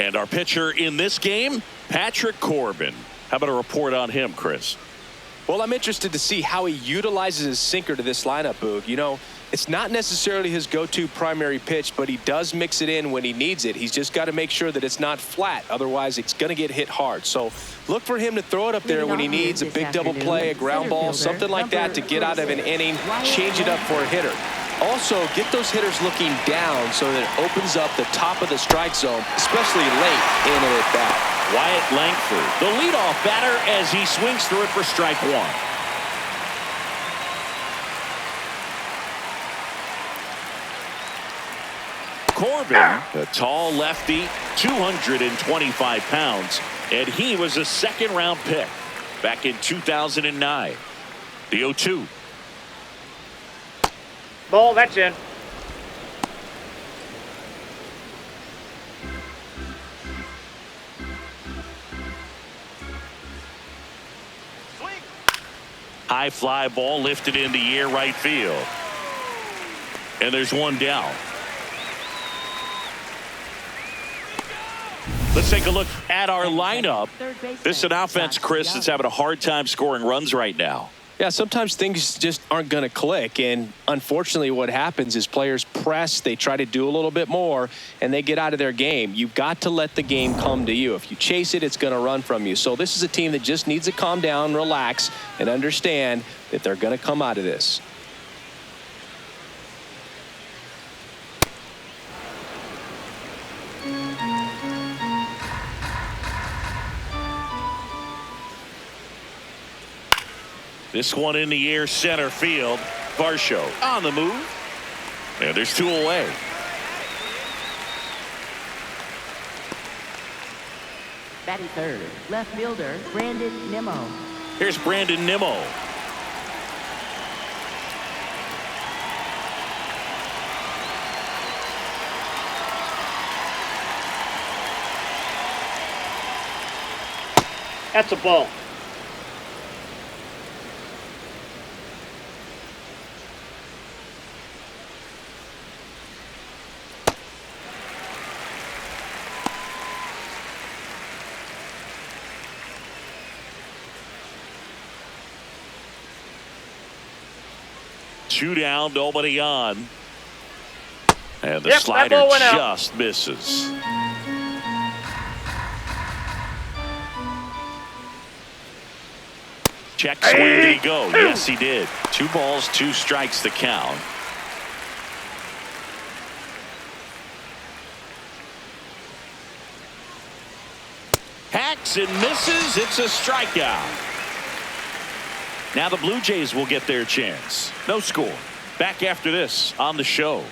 And our pitcher in this game, Patrick Corbin. How about a report on him, Chris? Well, I'm interested to see how he utilizes his sinker to this lineup, Boog. You know, it's not necessarily his go-to primary pitch, but he does mix it in when he needs it. He's just got to make sure that it's not flat. Otherwise, it's going to get hit hard. So look for him to throw it up there when he needs a big double play, a ground ball, something like that to get out of an inning, change it up for a hitter. Also, get those hitters looking down so that it opens up the top of the strike zone, especially late in an at-bat. Wyatt Langford, the leadoff batter, as he swings through it for strike one. Corbin, the tall lefty, 225 pounds, and he was a second-round pick back in 2009. The 0-2. Ball, that's in. High fly ball lifted in the air right field. And there's one down. Let's take a look at our lineup. This is an offense, Chris, that's having a hard time scoring runs right now. Yeah, sometimes things just aren't going to click, and unfortunately what happens is players press, they try to do a little bit more, and they get out of their game. You've got to let the game come to you. If you chase it, it's going to run from you. So this is a team that just needs to calm down, relax, and understand that they're going to come out of this. This one in the air, center field. Varsho on the move. And there's two away. Batting third, left fielder, Brandon Nimmo. Here's Brandon Nimmo. That's a ball. Two down, nobody on. And the Yep, slider that ball went out. just misses. Check swing, did he go? Yes, he did. 2 balls, 2 strikes the count. Hacks and misses. It's a strikeout. Now the Blue Jays will get their chance. No score. Back after this on the show.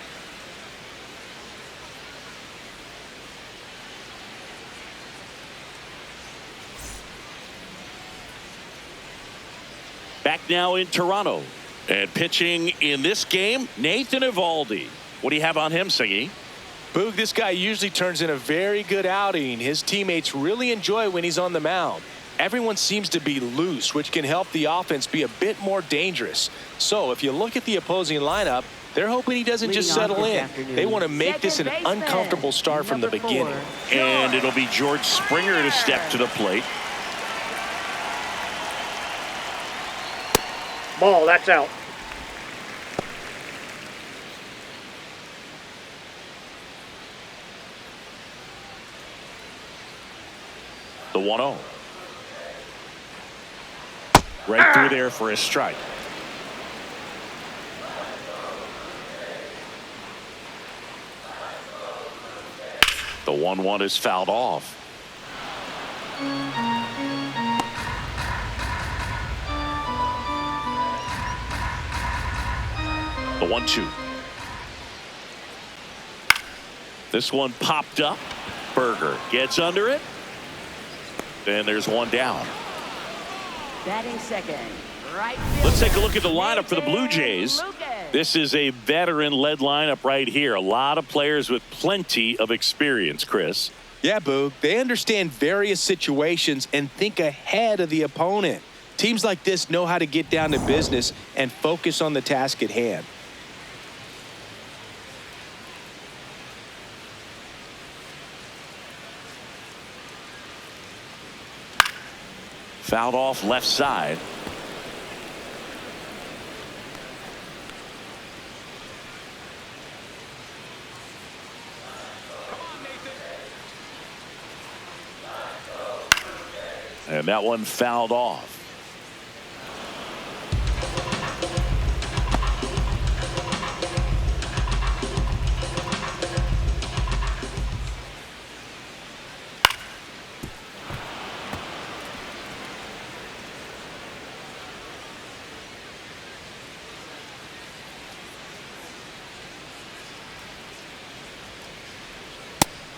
Back now in Toronto. And pitching in this game, Nathan Eovaldi. What do you have on him, Siggy? Boog, this guy usually turns in a very good outing. His teammates really enjoy when he's on the mound. Everyone seems to be loose, which can help the offense be a bit more dangerous. So if you look at the opposing lineup, they're hoping he doesn't just settle in. They want to make this an uncomfortable start from the beginning. And it'll be George Springer to step to the plate. Ball, that's out. The 1-0. Right through there for a strike. The 1-1 is fouled off. The 1-2. This one popped up. Berger gets under it. And there's one down. Batting second, right fielder. Let's take a look at the lineup for the Blue Jays. This is a veteran-led lineup right here. A lot of players with plenty of experience, Chris. Yeah, Boog. They understand various situations and think ahead of the opponent. Teams like this know how to get down to business and focus on the task at hand. Fouled off left side. And that one fouled off.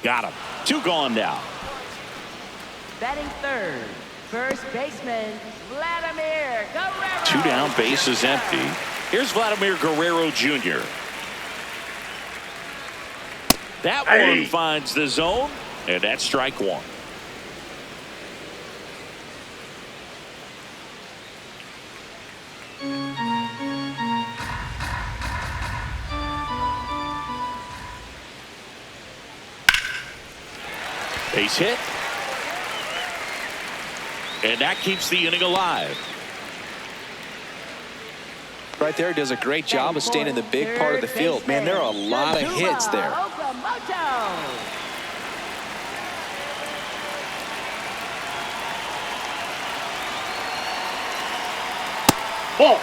Got him. 2 gone now. Batting third, first baseman, Vladimir Guerrero. 2 down, base is empty. Here's Vladimir Guerrero Jr. That one finds the zone, and that's strike 1. Base hit. And that keeps the inning alive. Right there, does a great job of staying in the big part of the field. Man, there are a lot of hits there. Ball.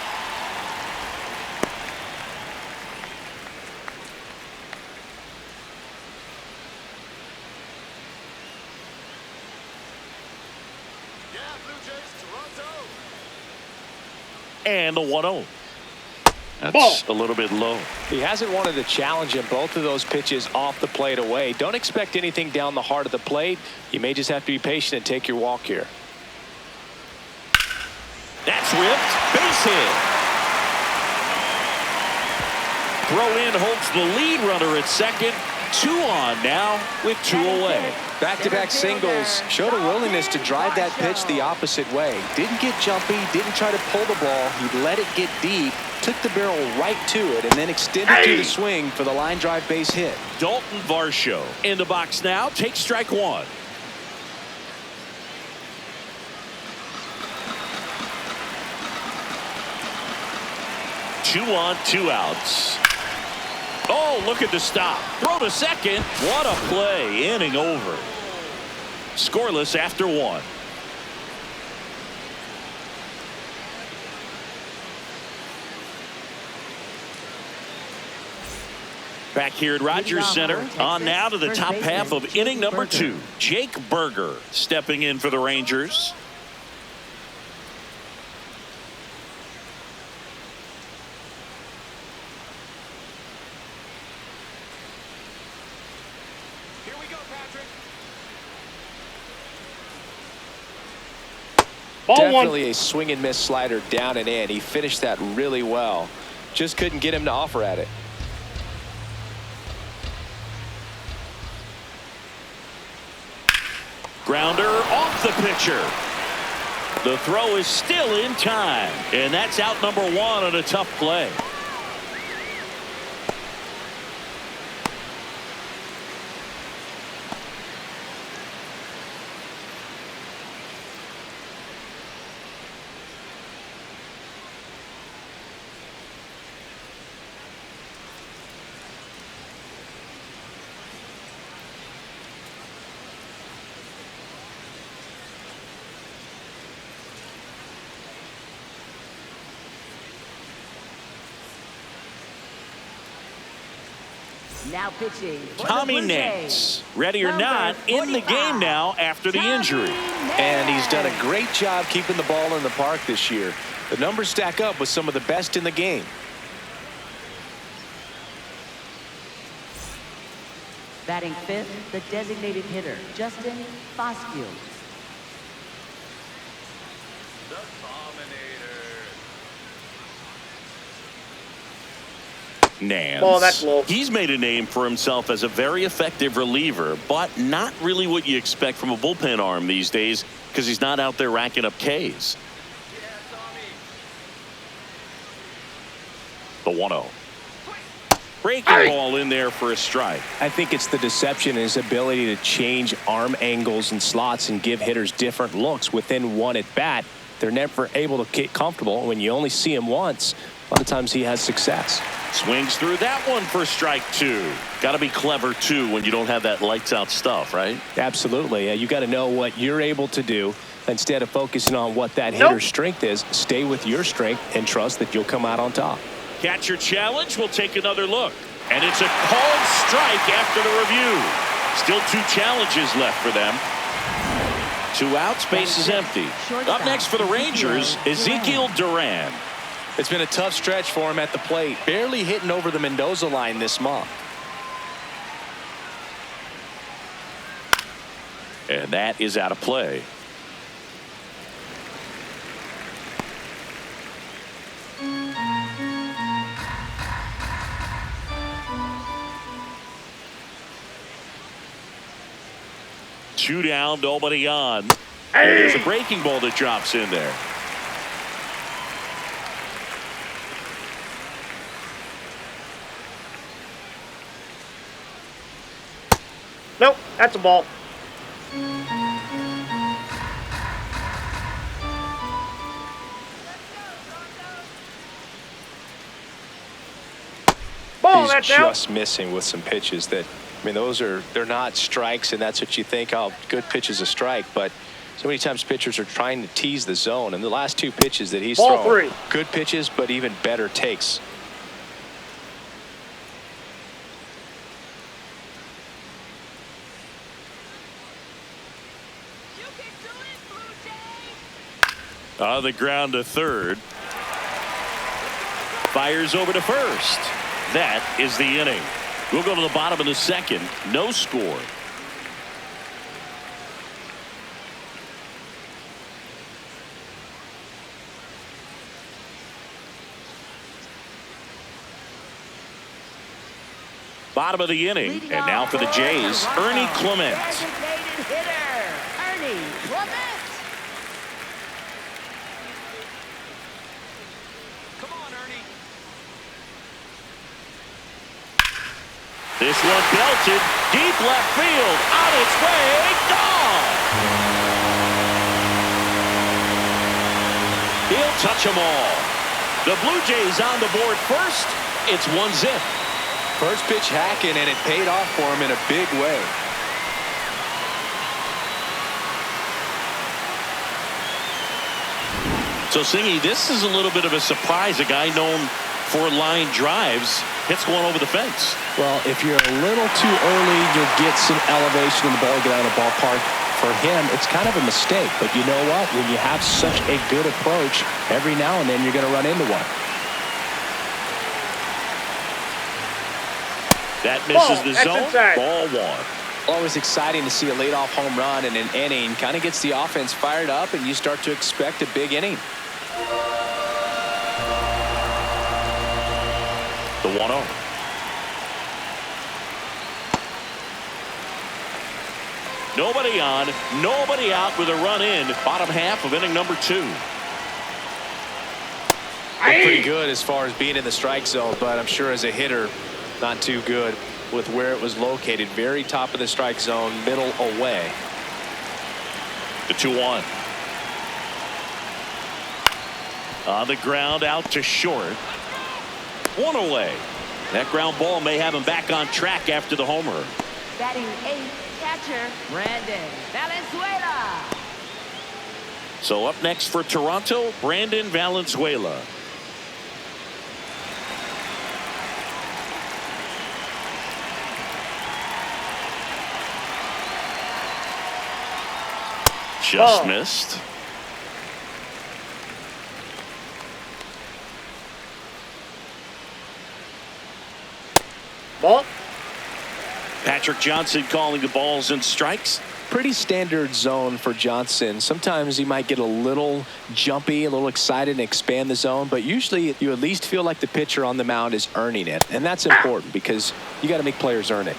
And the 1-0. That's a little bit low. He hasn't wanted to challenge him both of those pitches off the plate away. Don't expect anything down the heart of the plate. You may just have to be patient and take your walk here. That's ripped. Base hit. Throw in holds the lead runner at second. 2 on now with 2 away. Back-to-back singles showed a willingness to drive that pitch the opposite way. Didn't get jumpy, didn't try to pull the ball. He let it get deep, took the barrel right to it, and then extended to the swing for the line drive base hit. Dalton Varsho in the box now. Takes strike 1. Two on, 2 outs. Oh, look at the stop. Throw to second. What a play. Inning over. Scoreless after 1. Back here at Rogers Center. On now to the top half of inning number 2. Jake Berger stepping in for the Rangers. Definitely a swing and miss slider down and in. He finished that really well. Just couldn't get him to offer at it. Grounder off the pitcher. The throw is still in time. And that's out number 1 on a tough play. Now pitching. Tommy Nance, ready or not, in the game now after the injury. And he's done a great job keeping the ball in the park this year. The numbers stack up with some of the best in the game. Batting 5th, the designated hitter, Justin Foscue. Nance. Oh, that's low. He's made a name for himself as a very effective reliever, but not really what you expect from a bullpen arm these days because he's not out there racking up Ks. The 1-0. Breaking ball in there for a strike. I think it's the deception and his ability to change arm angles and slots and give hitters different looks within one at bat. They're never able to get comfortable. When you only see him once, a lot of times he has success. Swings through that one for strike 2. Got to be clever too when you don't have that lights out stuff, right? Absolutely. You got to know what you're able to do instead of focusing on what that hitter's strength is. Stay with your strength and trust that you'll come out on top. Catcher challenge. We'll take another look. And it's a called strike after the review. Still 2 challenges left for them. 2 outs, base is empty. Up next for the Rangers, Ezekiel Duran. It's been a tough stretch for him at the plate. Barely hitting over the Mendoza line this month. And that is out of play. Two down, nobody on. There's a breaking ball that drops in there. Nope, that's a ball. Ball, He's that's out. just missing with some pitches that, I mean, they're not strikes, and that's what you think, oh, good pitch is a strike, but so many times pitchers are trying to tease the zone, and the last 2 pitches that he's Ball thrown, 3. good pitches, but even better takes. On the ground to third. Fires over to first. That is the inning. We'll go to the bottom of the second. No score. Bottom of the inning. And now for the Jays, Ernie Clement. Designated hitter, Ernie Clement. This one belted deep left field, on its way, gone. He'll touch them all. The Blue Jays on the board first. It's 1-0. First pitch hacking, and it paid off for him in a big way. So, Singy, this is a little bit of a surprise. A guy known for line drives hits one over the fence. Well, if you're a little too early, you'll get some elevation in the ball, get out of the ballpark. For him, it's kind of a mistake. But you know what? When you have such a good approach, every now and then you're going to run into one. That misses the that's zone. inside. Ball 1. Always exciting to see a leadoff home run in an inning. Kind of gets the offense fired up, and you start to expect a big inning. The 1-0. Nobody on, nobody out with a run in. Bottom half of inning number 2. Pretty good as far as being in the strike zone, but I'm sure as a hitter, not too good with where it was located. Very top of the strike zone, middle away. The 2-1. On the ground, out to short. 1 away. That ground ball may have him back on track after the homer. Batting 8th, catcher Brandon Valenzuela. So up next for Toronto, Brandon Valenzuela. Just missed. Ball. Patrick Johnson calling the balls and strikes. Pretty standard zone for Johnson. Sometimes he might get a little jumpy, a little excited and expand the zone, but usually you at least feel like the pitcher on the mound is earning it, and that's important because you got to make players earn it.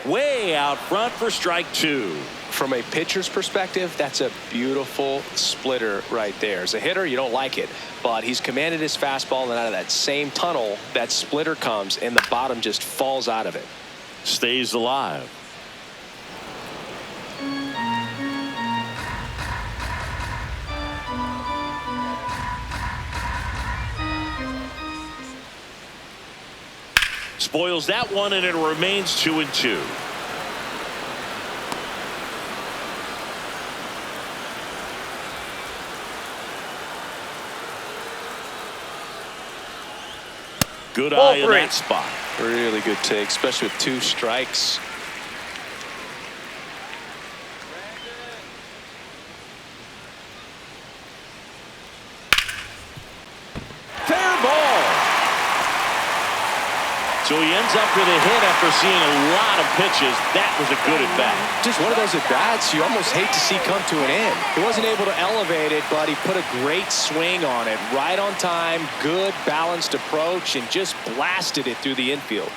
Way out front for strike 2. from a pitcher's perspective, that's a beautiful splitter right there. As a hitter, you don't like it, but he's commanded his fastball, and out of that same tunnel, that splitter comes, and the bottom just falls out of it. Stays alive. Spoils that one, and it remains 2-2. Good eye in that spot. Really good take, especially with 2 strikes. Fair ball. So he ends up with a hit after seeing a lot of pitches. That was a good at bat. Just one of those at bats you almost hate to see come to an end. He wasn't able to elevate it, but he put a great swing on it. Right on time, good balanced approach, and just blasted it through the infield.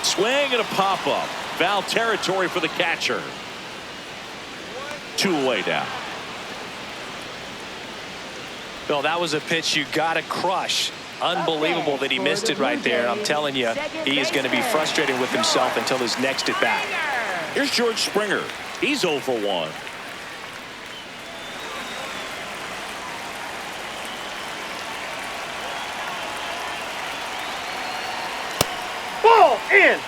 Swing and a pop-up. Foul territory for the catcher. 2 away now. Bill, that was a pitch you got to crush. Unbelievable that he missed it right there. I'm telling you, he is going to be frustrated with himself until his next at bat. Here's George Springer. He's 0 for 1. Ball in.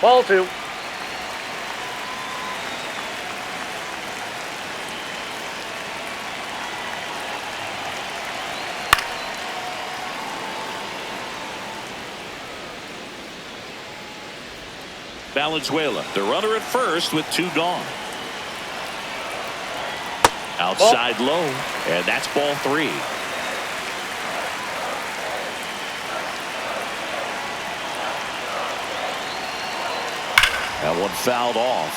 Ball 2. Valenzuela, the runner at first with 2 gone. Outside low, and that's ball 3. That one fouled off.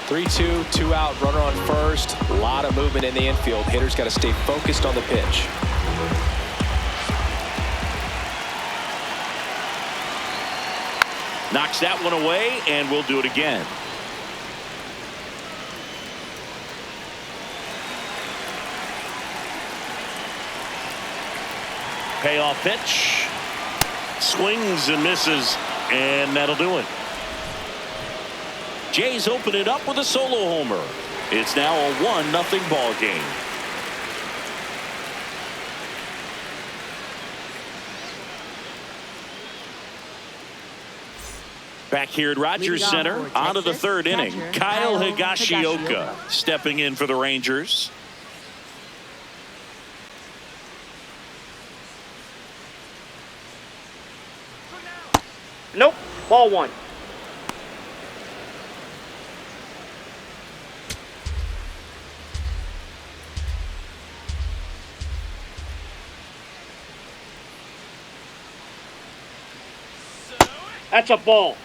3-2, 2 out, runner on first. A lot of movement in the infield. Hitters got to stay focused on the pitch. Knocks that one away, and we'll do it again. Payoff pitch. Swings and misses, and that'll do it. Jays open it up with a solo homer. It's now a 1-0 ball game. Back here at Rogers Center, on to the 3rd inning. Kyle Higashioka stepping in for the Rangers. Nope. Ball 1. That's a ball.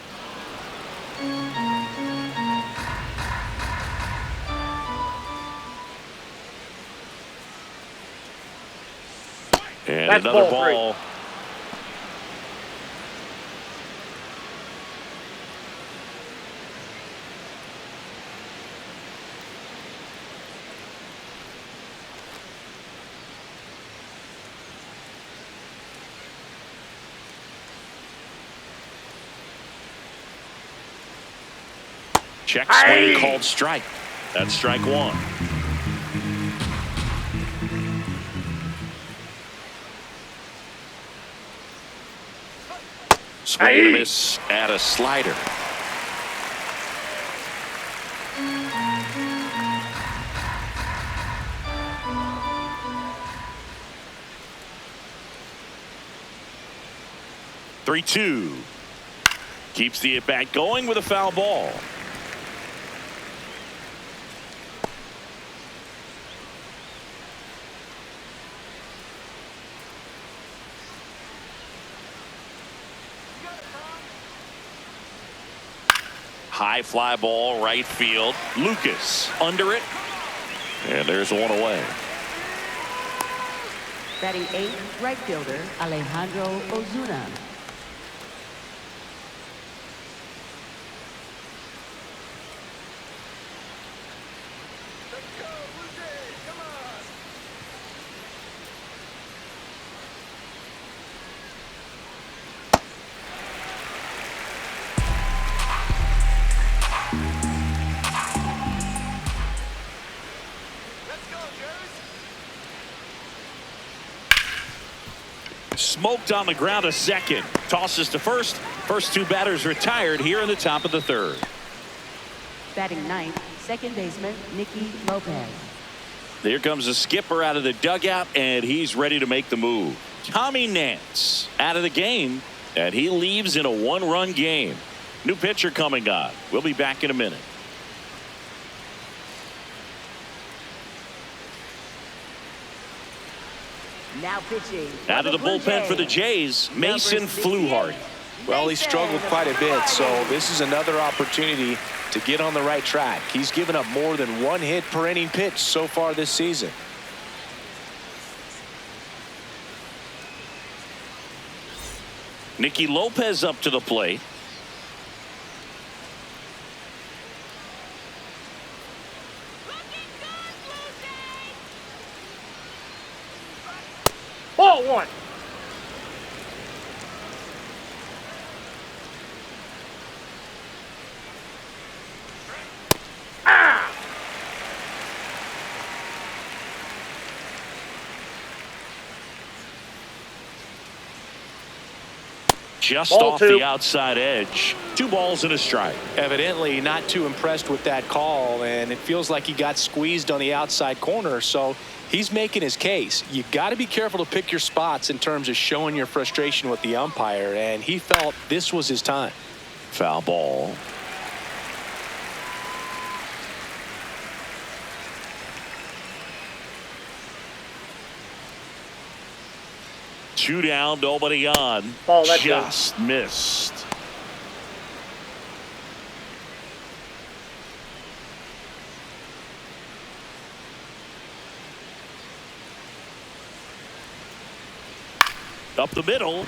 And that's another ball 3. ball. Check swing called strike. That's strike 1. Swing and a miss at a slider. Three-two. Keeps the at-bat going with a foul ball. High fly ball, right field. Lucas under it. And there's one away. Batting eighth, right fielder Alejandro Ozuna. Smoked on the ground, a second. Tosses to first. First two batters retired here in the top of the third. Batting ninth, second baseman Nicky Lopez. Here comes the skipper out of the dugout, and he's ready to make the move. Tommy Nance out of the game, and he leaves in a one-run game. New pitcher coming on. We'll be back in a minute. Now pitching. Out of the bullpen for the Jays, Mason Fluharty. Well, he struggled quite a bit, so this is another opportunity to get on the right track. He's given up more than one hit per inning pitch so far this season. Nicky Lopez up to the plate. Ball one. Just Ball off two. the outside edge. 2 balls and a strike. Evidently not too impressed with that call, and it feels like he got squeezed on the outside corner, so he's making his case. You got to be careful to pick your spots in terms of showing your frustration with the umpire, and he felt this was his time. Foul ball. Two down, nobody on. Ball, that's good. Just missed. Up the middle.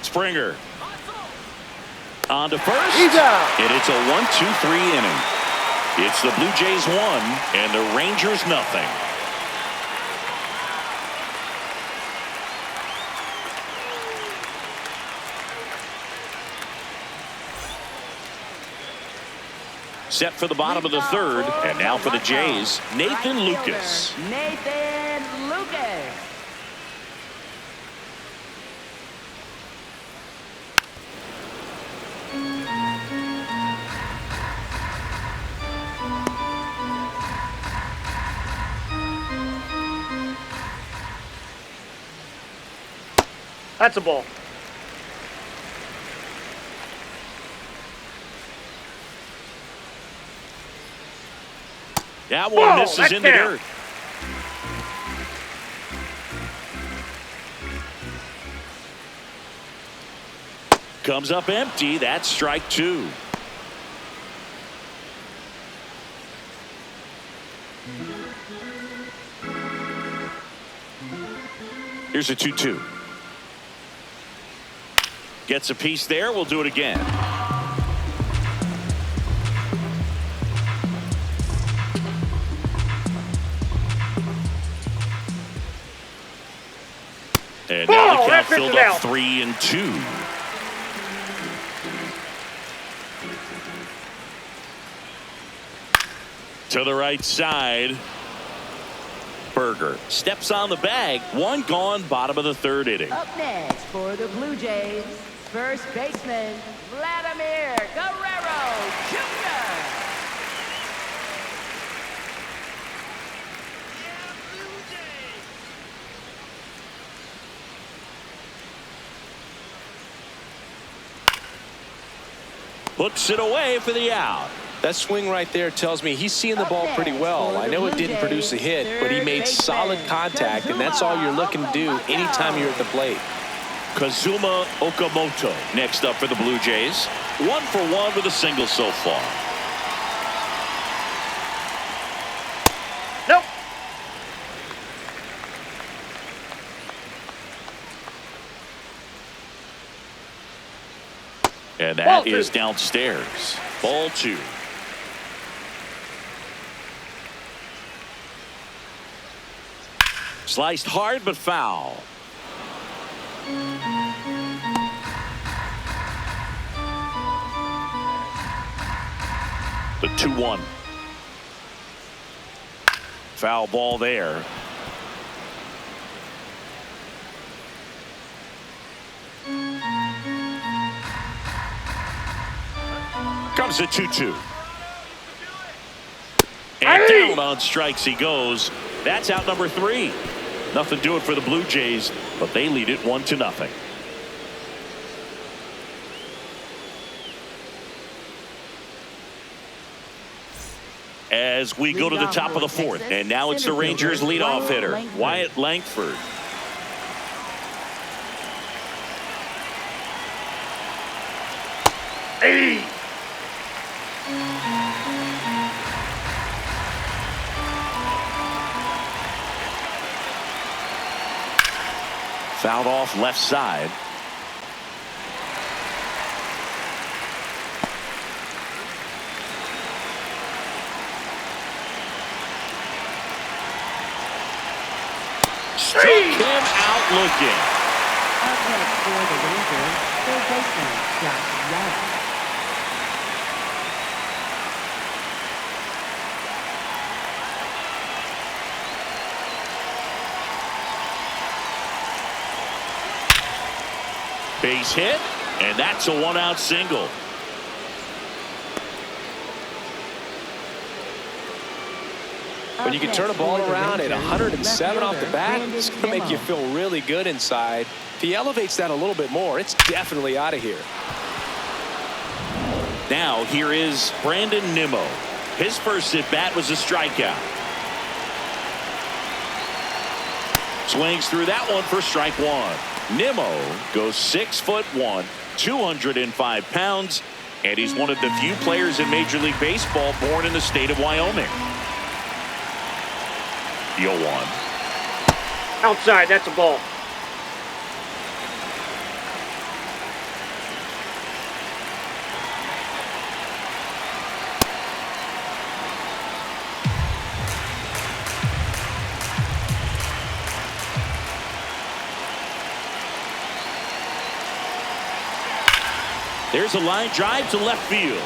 Springer. On to first. He's out. And it's a 1-2-3 inning. It's the Blue Jays 1 and the Rangers nothing. Set for the bottom of the third, and now for the Jays, Nathan Lucas. Nathan Lucas. That's a ball. That one Whoa, misses that's in the down. dirt. Comes up empty. That's strike 2. Here's a 2-2. Gets a piece there. We'll do it again. And now the Ball, count that filled pitch is up out. 3-2. To the right side. Berger steps on the bag. One gone, bottom of the third inning. Up next for the Blue Jays, first baseman Vladimir Guerrero Jr. Hooks it away for the out. That swing right there tells me he's seeing the ball pretty well. I know it didn't produce a hit, but he made solid contact, and that's all you're looking to do anytime you're at the plate. Kazuma Okamoto next up for the Blue Jays. 1 for 1 with a single so far. And Ball that is two. downstairs. Ball 2. Sliced hard but foul. The 2-1. Foul ball there. Comes the 2-2. And Hey! down on strikes he goes. That's out number 3. Nothing doing for the Blue Jays, but they lead it 1-0. As we go to the top of the 4th, and now it's the Rangers leadoff hitter, Wyatt Langford. Hey! Fouled off left side. Struck him out looking. Up next for the Rangers, third baseman, Josh Young. Base hit, and that's a 1-out single. When you can turn a ball around at 107 off the bat, it's going to make you feel really good inside. If he elevates that a little bit more, it's definitely out of here. Now here is Brandon Nimmo. His first at bat was a strikeout. Swings through that one for strike 1. Nimmo goes 6'1", 205 pounds, and he's one of the few players in Major League Baseball born in the state of Wyoming. The 0-1. Outside, that's a ball. There's a line drive to left field.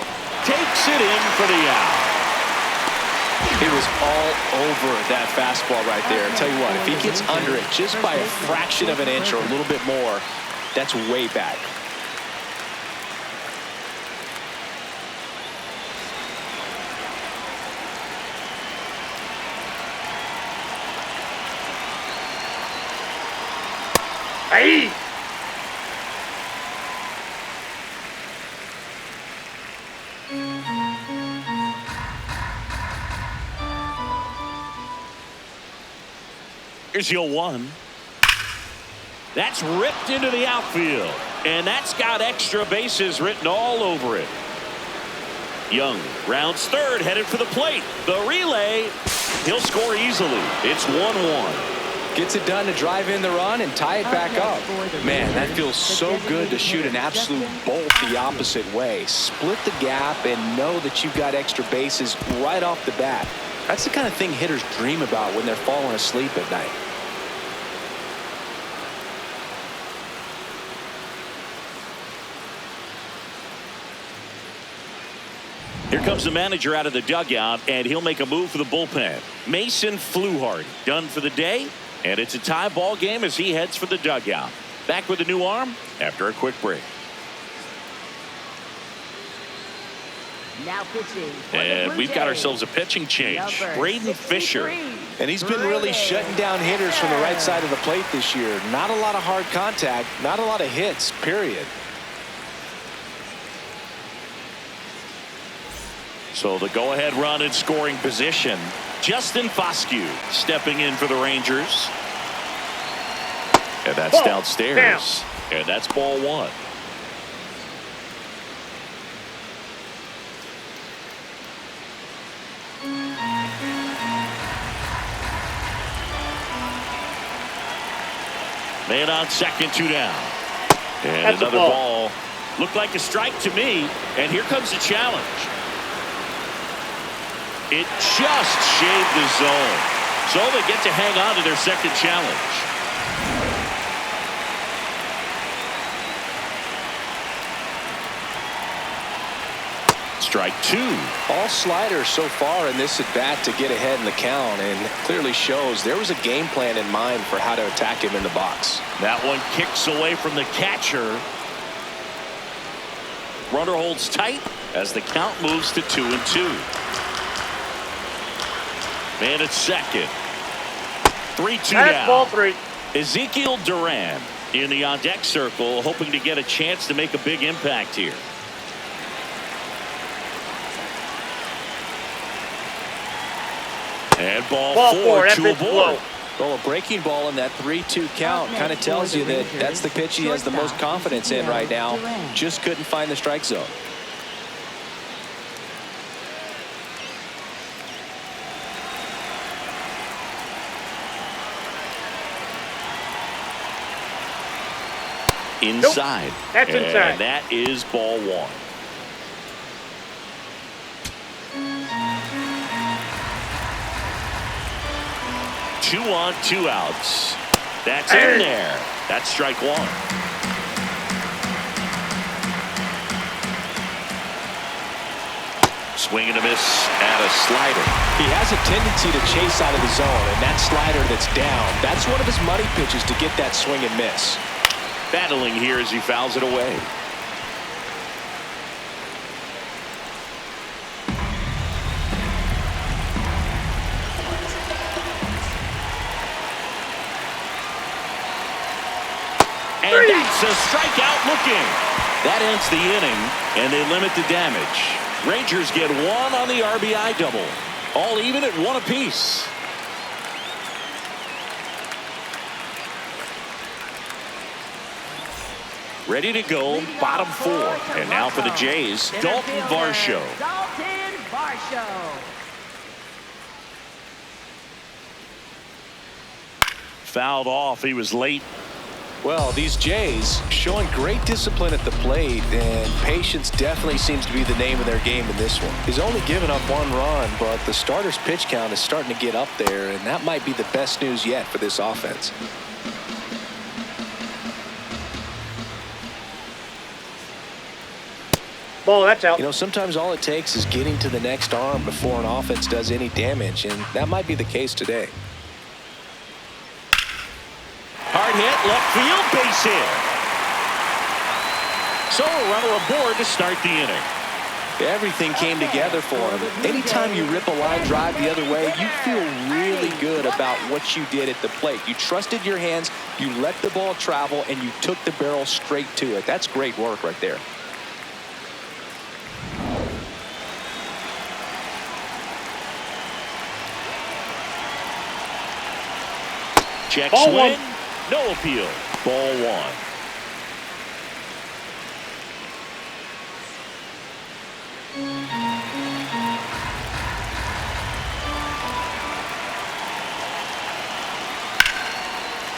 Takes it in for the out. He was all over that fastball right there. I'll tell you what, if he gets under it just by a fraction of an inch or a little bit more, that's way back. Hey! Here's the 0-1. That's ripped into the outfield, and that's got extra bases written all over it. Young rounds third, headed for the plate. The relay, he'll score easily. It's 1-1. Gets it done to drive in the run and tie it back up. Man, that feels so good to shoot an absolute bolt the opposite way. Split the gap and know that you've got extra bases right off the bat. That's the kind of thing hitters dream about when they're falling asleep at night. Here comes the manager out of the dugout, and he'll make a move for the bullpen. Mason Fluharty done for the day, and it's a tie ball game as he heads for the dugout. Back with a new arm after a quick break. Now pitching. And we've got ourselves a pitching change. Braden Fisher. And he's been really shutting down hitters from the right side of the plate this year. Not a lot of hard contact, not a lot of hits, period. So the go-ahead run in scoring position. Justin Foscue stepping in for the Rangers. And that's downstairs. And that's ball 1. Man on second, 2 down. And that's another ball Looked like a strike to me, and here comes the challenge. It just shaved the zone, so they get to hang on to their second challenge. Strike two. All sliders so far in this at bat to get ahead in the count, and clearly shows there was a game plan in mind for how to attack him in the box. That one kicks away from the catcher. Runner holds tight as the count moves to 2-2. Man at second. 3-2 That's now. ball three. Ezekiel Duran in the on-deck circle, hoping to get a chance to make a big impact here. And ball four, that two pitch aboard. low. Well, a breaking ball in that 3-2 count kind of tells you that that's the pitch he has the most confidence in right now. Just couldn't find the strike zone. Inside. Nope. That's inside. And that is ball one. Two on, 2 outs. That's in there. That's strike one. Swing and a miss at a slider. He has a tendency to chase out of the zone, and that slider that's down, that's one of his money pitches to get that swing and miss. Battling here as he fouls it away. And that's a strikeout looking. That ends the inning, and they limit the damage. Rangers get one on the RBI double. All even at one apiece. Ready to go, bottom four. And now for the Jays, Dalton Varsho. Dalton Varsho. Fouled off. He was late. Well, these Jays showing great discipline at the plate, and patience definitely seems to be the name of their game in this one. He's only given up 1 run, but the starter's pitch count is starting to get up there, and that might be the best news yet for this offense. Ball, that's out. You know, sometimes all it takes is getting to the next arm before an offense does any damage, and that might be the case today. Hard hit, left field, base hit. So a runner aboard to start the inning. Everything came together for him. Anytime you rip a line drive the other way, you feel really good about what you did at the plate. You trusted your hands, you let the ball travel, and you took the barrel straight to it. That's great work right there. Check Ball swing. one. No appeal. Ball one.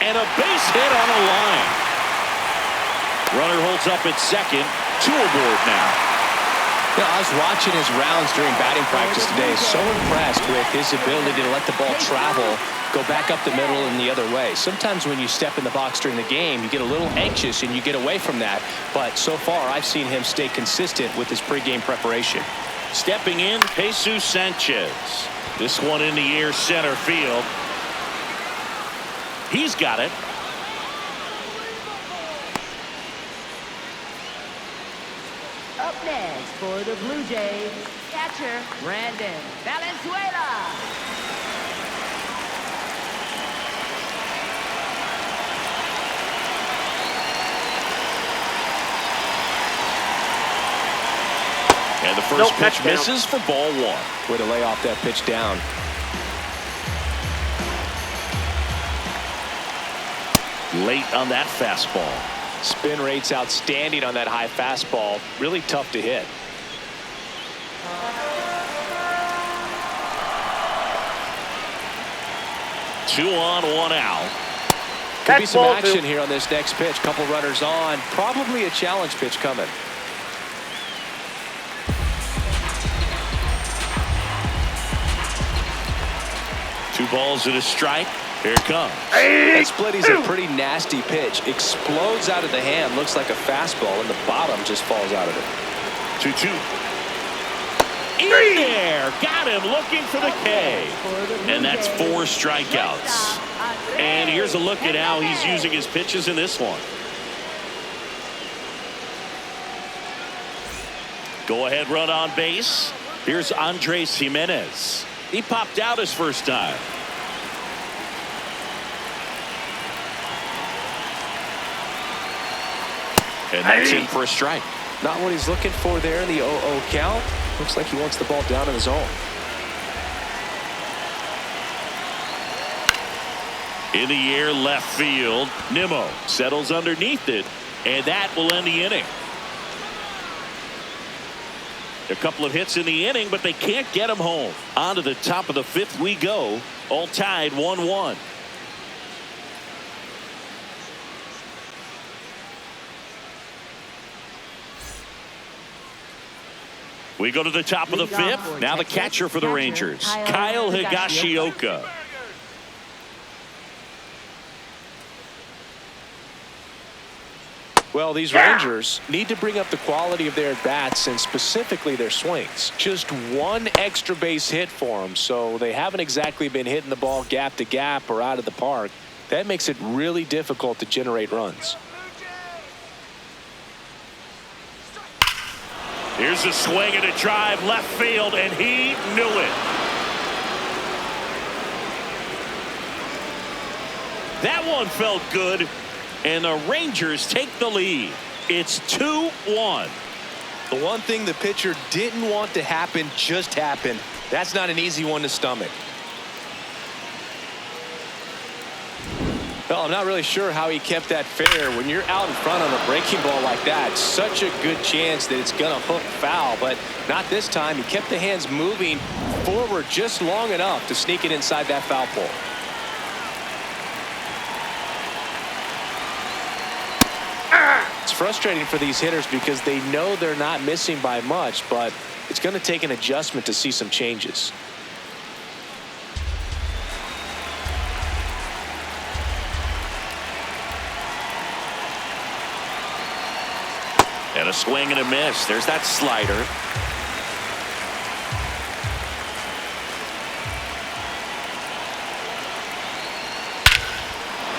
And a base hit on a line. Runner holds up at second. 2 aboard now. You know, I was watching his rounds during batting practice today. So impressed with his ability to let the ball travel, go back up the middle and the other way. Sometimes when you step in the box during the game, you get a little anxious and you get away from that. But so far, I've seen him stay consistent with his pregame preparation. Stepping in, Jesus Sanchez. This one in the air, center field. He's got it. Up next for the Blue Jays, catcher Brandon Valenzuela. And the first pitch touchdown. misses for ball one. Way to lay off that pitch down. Late on that fastball. Spin rate's outstanding on that high fastball. Really tough to hit. Two on, 1 out. Could be That's some ball action two. here on this next pitch. Couple runners on. Probably a challenge pitch coming. 2 balls and a strike. Here it comes. That splitty's a pretty nasty pitch. Explodes out of the hand. Looks like a fastball, and the bottom just falls out of it. 2-2. In there. Got him looking for the K. And that's 4 strikeouts. And here's a look at how he's using his pitches in this one. Go ahead run on base. Here's Andres Jimenez. He popped out his first time. And that's in for a strike. Not what he's looking for there in the 0-0 count. Looks like he wants the ball down in the zone. In the air left field. Nimmo settles underneath it. And that will end the inning. A couple of hits in the inning, but they can't get him home. On to the top of the 5th we go. All tied 1-1. We go to the top of the 5th. Now the catcher for the Rangers, Kyle Higashioka. Well, these Rangers need to bring up the quality of their at-bats and specifically their swings. Just 1 extra base hit for them, so they haven't exactly been hitting the ball gap to gap or out of the park. That makes it really difficult to generate runs. Here's a swing and a drive left field, and he knew it. That one felt good. And the Rangers take the lead. It's 2-1. The one thing the pitcher didn't want to happen just happened. That's not an easy one to stomach. Well, I'm not really sure how he kept that fair. When you're out in front on a breaking ball like that, such a good chance that it's going to hook foul. But not this time. He kept the hands moving forward just long enough to sneak it inside that foul pole. It's frustrating for these hitters because they know they're not missing by much, but it's going to take an adjustment to see some changes. And a swing and a miss. There's that slider.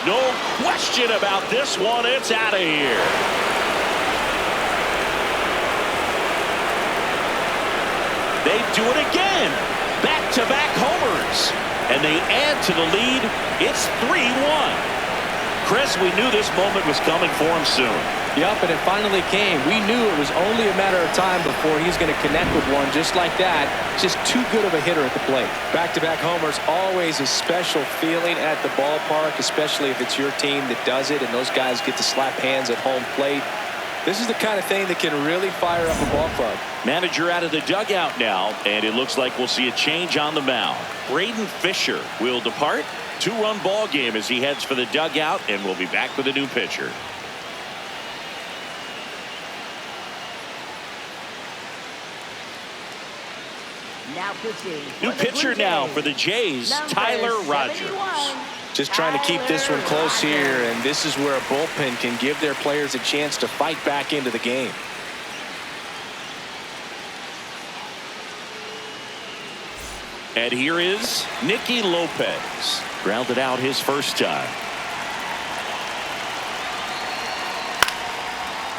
No question about this one. It's out of here. They do it again. Back-to-back homers. And they add to the lead. It's 3-1. Chris, we knew this moment was coming for him soon. Yep, and it finally came. We knew it was only a matter of time before he's going to connect with one just like that. Just too good of a hitter at the plate. Back-to-back homers, always a special feeling at the ballpark, especially if it's your team that does it and those guys get to slap hands at home plate. This is the kind of thing that can really fire up a ball club. Manager out of the dugout now, and it looks like we'll see a change on the mound. Braden Fisher will depart. 2-run ball game as he heads for the dugout, and we'll be back with a new pitcher. Now pitching. New pitcher now for the Jays, Tyler Rogers. Just trying to keep this one close here, and this is where a bullpen can give their players a chance to fight back into the game. And here is Nicky Lopez. Grounded out his first time.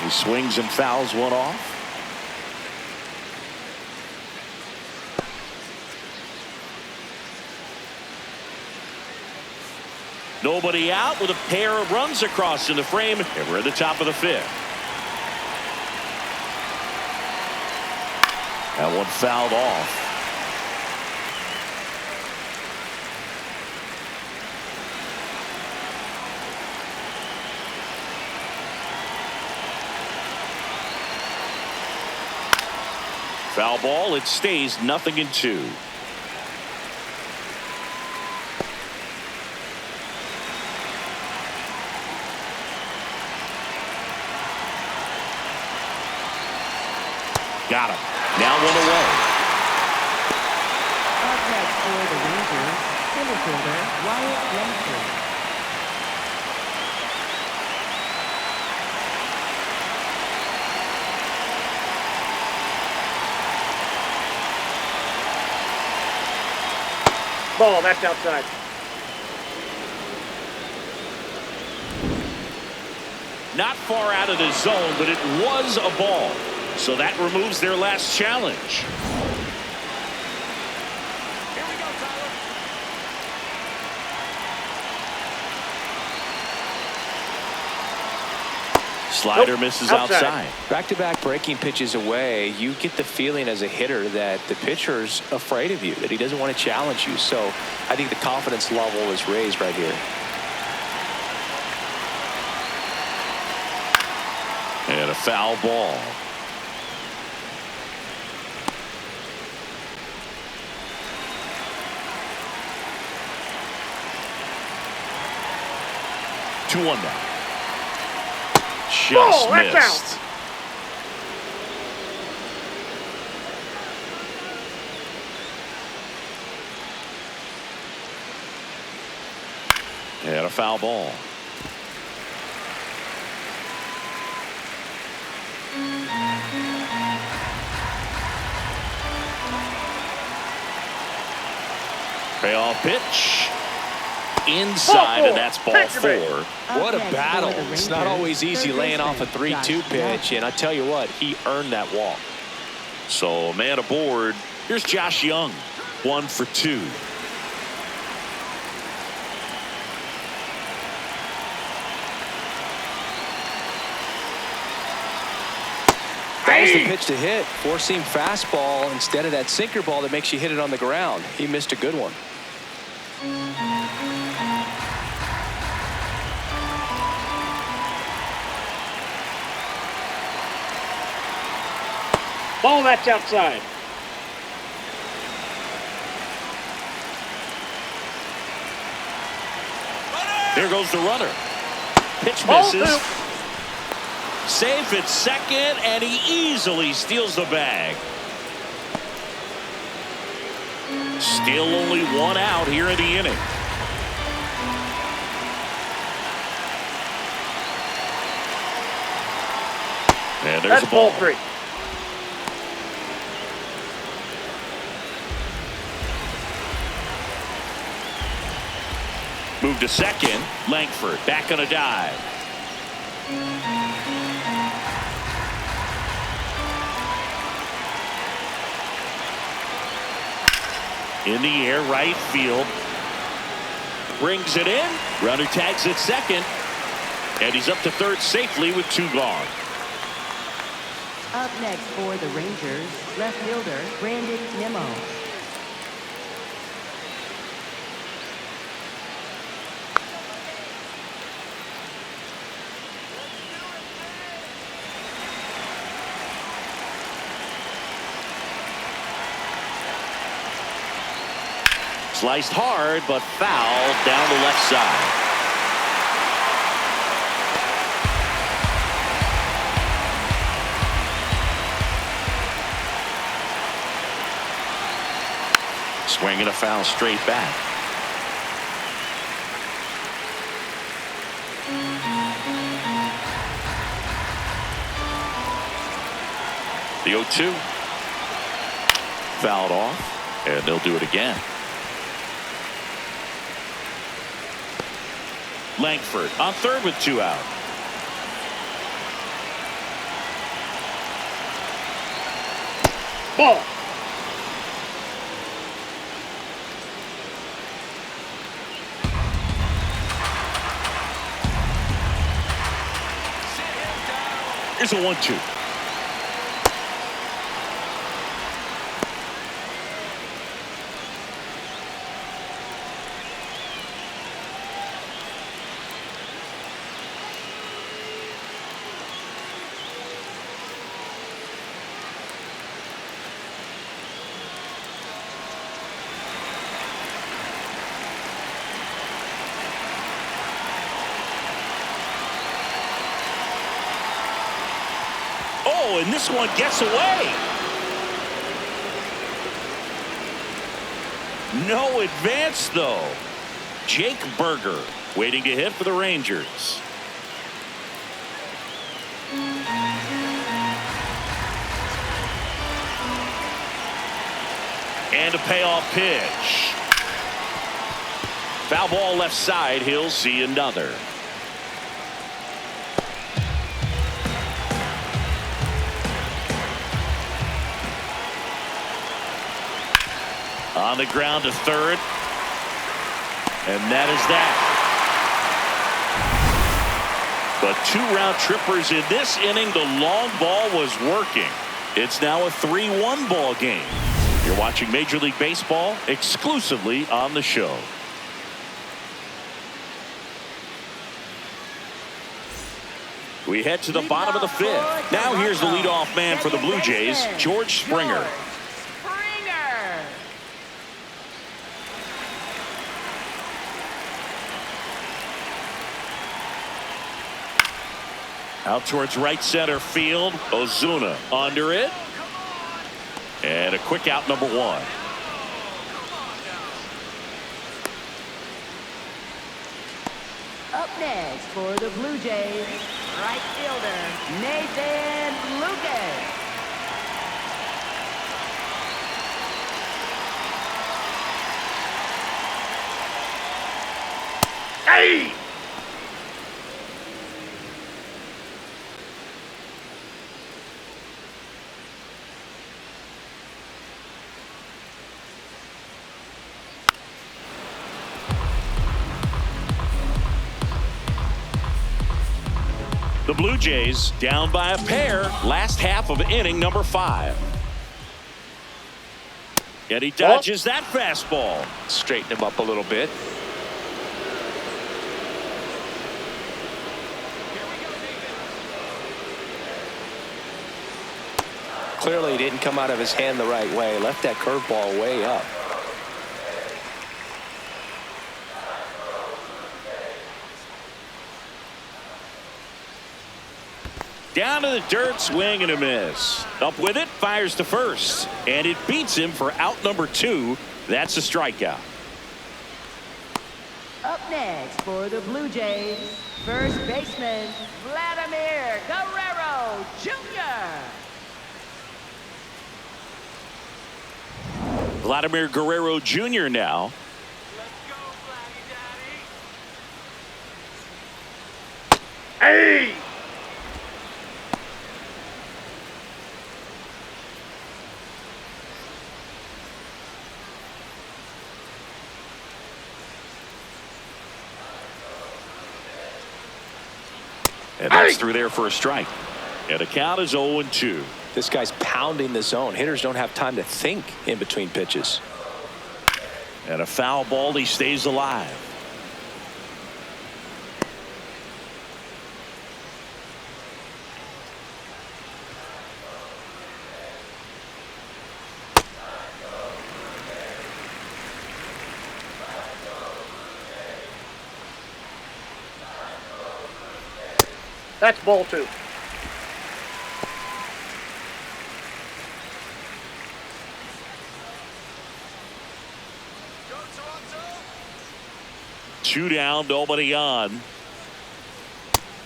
He swings and fouls one off. Nobody out with a pair of runs across in the frame, and we're at the top of the 5th. That one fouled off. Foul ball. It stays 0-2. Got him. Now one away. Up next for the Rangers, center fielder, Wyatt Langford. Ball, that's outside. Not far out of the zone, but it was a ball. So that removes their last challenge. Here we go, Tyler. Slider misses outside. Back-to-back breaking pitches away, you get the feeling as a hitter that the pitcher's afraid of you, that he doesn't want to challenge you. So I think the confidence level is raised right here. And a foul ball. Two one now. Just that's missed. And a foul ball. Payoff pitch. Inside, and that's ball four. What a battle. It's not always easy laying off a 3-2 pitch, and I tell you what, he earned that walk. So, man aboard. Here's Josh Young, 1 for 2. That was the pitch to hit. Four-seam fastball instead of that sinker ball that makes you hit it on the ground. He missed a good one. Ball, that's outside. There goes the runner. Pitch misses. Safe at second, and he easily steals the bag. Still only one out here in the inning. And there's a ball. Ball 3. Move to second. Langford back on a dive. In the air, right field. Brings it in. Runner tags at second. And he's up to third safely with 2 gone. Up next for the Rangers, left fielder, Brandon Nimmo. Sliced hard, but fouled down the left side. Swinging a foul straight back. The 0-2. Fouled off, and they'll do it again. Langford on third with 2 out. Ball. Here's a 1-2. Oh, and this one gets away. No advance, though. Jake Berger waiting to hit for the Rangers. And a payoff pitch. Foul ball left side. He'll see another. On the ground to third. And that is that. But 2 round trippers in this inning. The long ball was working. It's now a 3-1 ball game. You're watching Major League Baseball exclusively on the show. We head to the bottom of the 5th. Now here's the leadoff man for the Blue Jays, George Springer. Out towards right center field. Ozuna under it. And a quick out, number 1. Up next for the Blue Jays, right fielder Nathan Lucas. Hey! The Blue Jays down by a pair. Last half of inning number 5. And he dodges that fastball. Straighten him up a little bit. Clearly he didn't come out of his hand the right way. Left that curveball way up. Down to the dirt, swing and a miss. Up with it, fires to first. And it beats him for out number 2. That's a strikeout. Up next for the Blue Jays, first baseman Vladimir Guerrero Jr. Vladimir Guerrero Jr. now. Let's go, Vladdy Daddy. Hey! And that's through there for a strike. And the count is 0-2. This guy's pounding the zone. Hitters don't have time to think in between pitches. And a foul ball. He stays alive. That's ball 2. Two down, nobody on.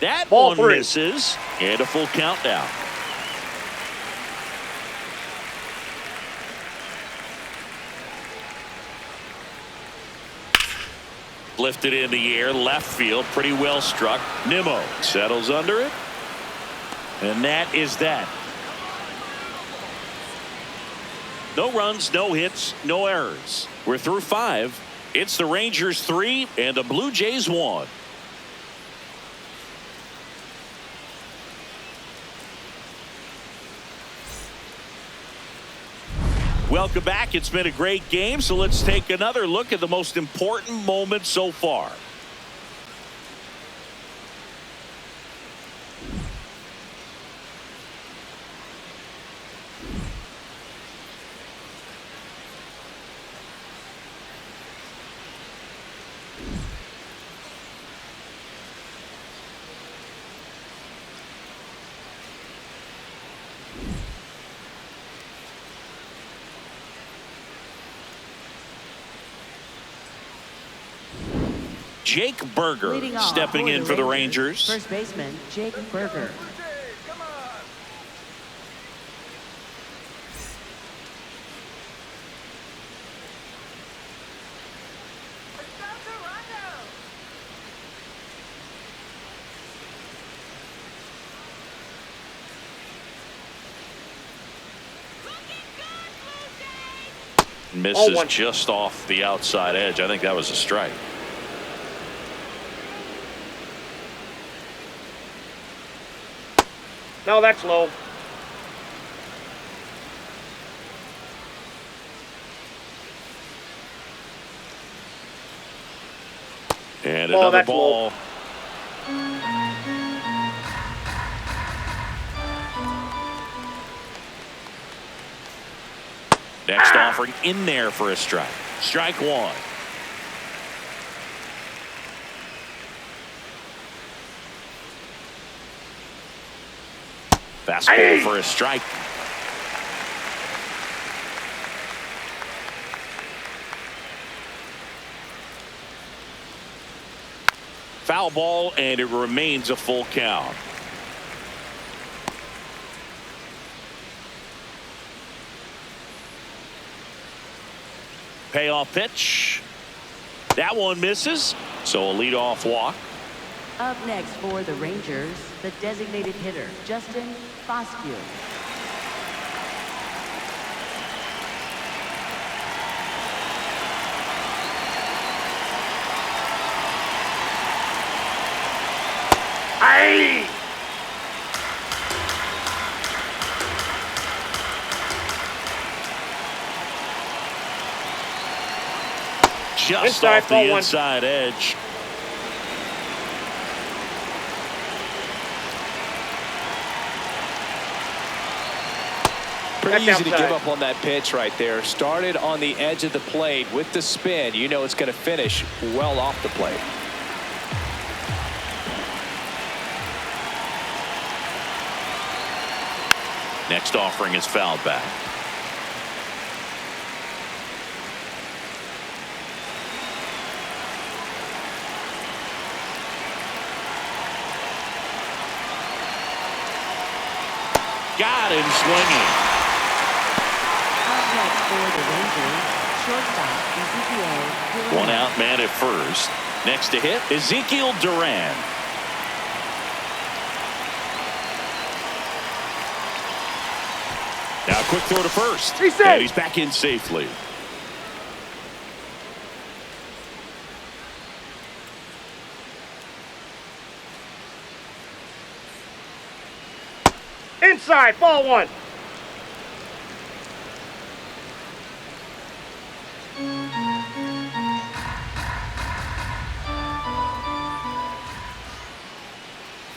That Ball one 3. misses. And a full count now. Lifted in the air, left field, pretty well struck. Nimmo settles under it. And that is that. No runs, no hits, no errors. We're through 5. It's the Rangers 3 and the Blue Jays 1. Welcome back. It's been a great game, so let's take another look at the most important moment so far. Jake Berger Leading off stepping in for the Rangers. First baseman, Jake Berger. Misses one. just off the outside edge. I think that was a strike. No, that's low. And Oh, another that's ball. Next offering in there for a strike. Strike one. Fastball for a strike. Foul ball, and it remains a full count. Payoff pitch. That one misses. So a leadoff walk. Up next for the Rangers, the designated hitter, Justin Foscue. Aye! Just Inside, off the ball one. inside edge. Pretty That's easy to outside. give up on that pitch right there. Started on the edge of the plate with the spin. You know it's going to finish well off the plate. Next offering is fouled back. Got him swinging. Up next for the Rangers, shortstop, Ezekiel Duran. One out, man at first. Next to hit, Ezekiel Duran. Now a quick throw to first. He's safe. And he's back in safely. Inside, ball one.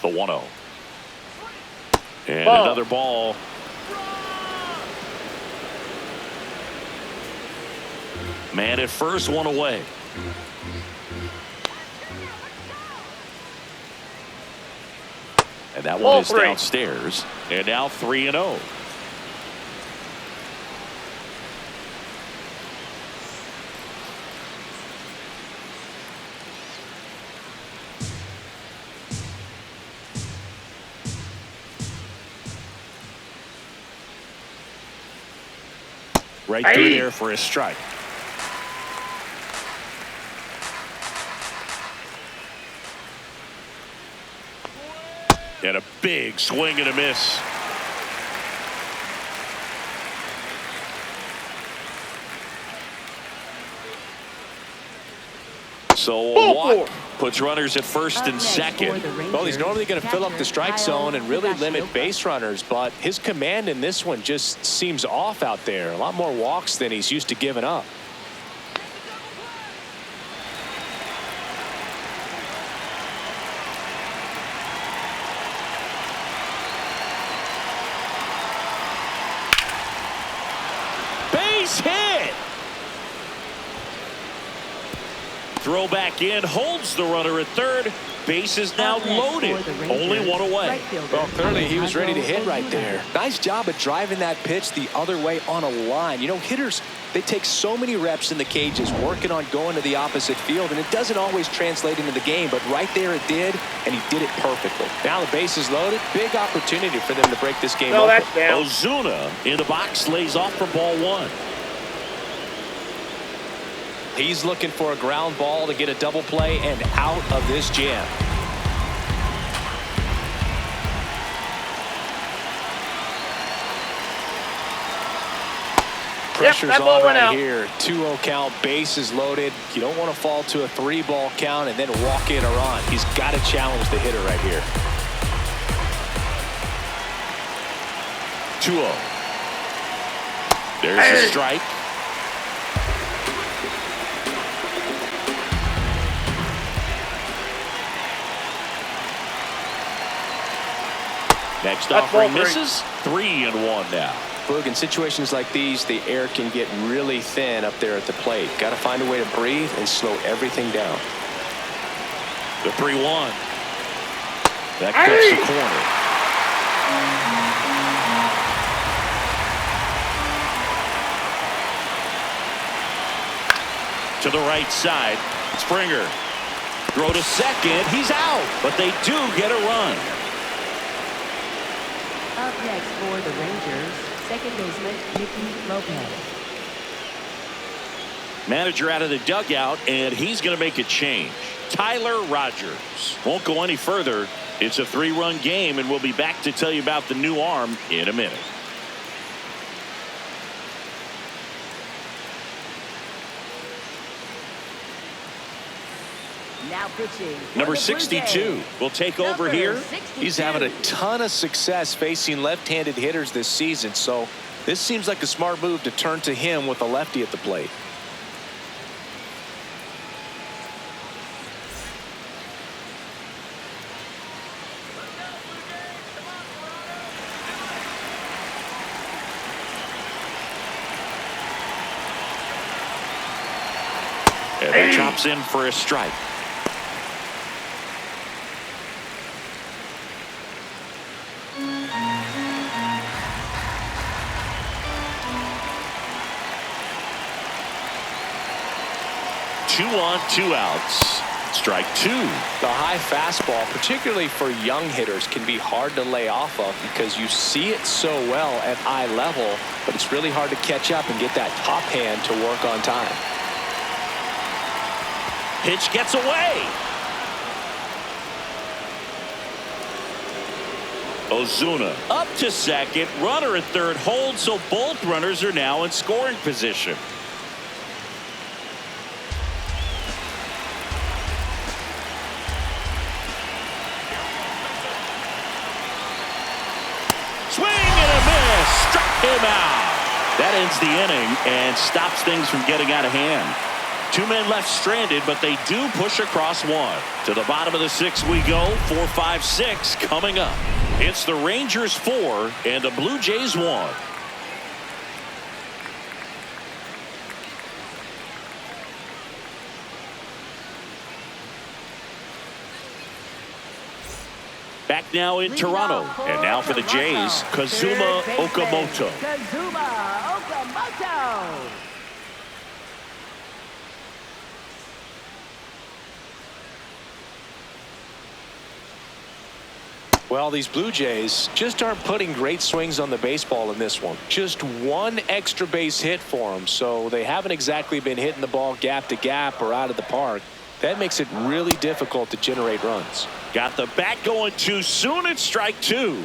The 1-0. And Ball. another ball. Man at first, one away. And that Ball one is three. downstairs. And now 3-0. Right through Aye. there for a strike. And a big swing and a miss. So a Ball walk four. puts runners at first Up and next second. for the Rangers, Well, he's normally going to fill up the strike catcher, zone and really Kyle limit Higashioka. base runners, but his command in this one just seems off out there. A lot more walks than he's used to giving up. Base hit. throw back in, holds the runner at third. Base is now loaded. Only one away. Well, clearly he was ready to hit right there. Nice job of driving that pitch the other way on a line. You know, hitters, they take so many reps in the cages working on going to the opposite field, and it doesn't always translate into the game, but right there it did, and he did it perfectly. Now the base is loaded. Big opportunity for them to break this game open. That's down. Ozuna in the box, lays off for ball one. He's looking for a ground ball to get a double play and out of this jam. Pressure's on right here. 2-0 count, base is loaded. You don't want to fall to a 3-ball count and then walk in or on. He's got to challenge the hitter right here. 2-0. There's a strike. Next offering misses. 3-1 now. Boog, in situations like these, the air can get really thin up there at the plate. Got to find a way to breathe and slow everything down. The 3-1. That cuts the corner. To the right side. Springer. Throw to second. He's out. But they do get a run. Up next for the Rangers, second baseman, Nicky Lopez. Manager out of the dugout, and he's going to make a change. Tyler Rogers won't go any further. It's a 3-run game, and we'll be back to tell you about the new arm in a minute. Now pitching. Number 62 will take over here. He's having a ton of success facing left-handed hitters this season, so this seems like a smart move to turn to him with a lefty at the plate. And that chops in for a strike. Two on, 2 outs. Strike 2. The high fastball, particularly for young hitters, can be hard to lay off of because you see it so well at eye level, but it's really hard to catch up and get that top hand to work on time. Pitch gets away. Ozuna up to second. Runner at third holds, so both runners are now in scoring position. Swing and a miss. Struck him out. That ends the inning and stops things from getting out of hand. 2 men left stranded, but they do push across one. To the bottom of the 6th we go. 4, 5, 6 coming up. It's the Rangers 4 and the Blue Jays 1. Back now in Toronto, and now for the Jays, Kazuma Okamoto. Kazuma Okamoto. Well, these Blue Jays just aren't putting great swings on the baseball in this one. Just one extra base hit for them, so they haven't exactly been hitting the ball gap to gap or out of the park. That makes it really difficult to generate runs. Got the bat going too soon. It's strike 2.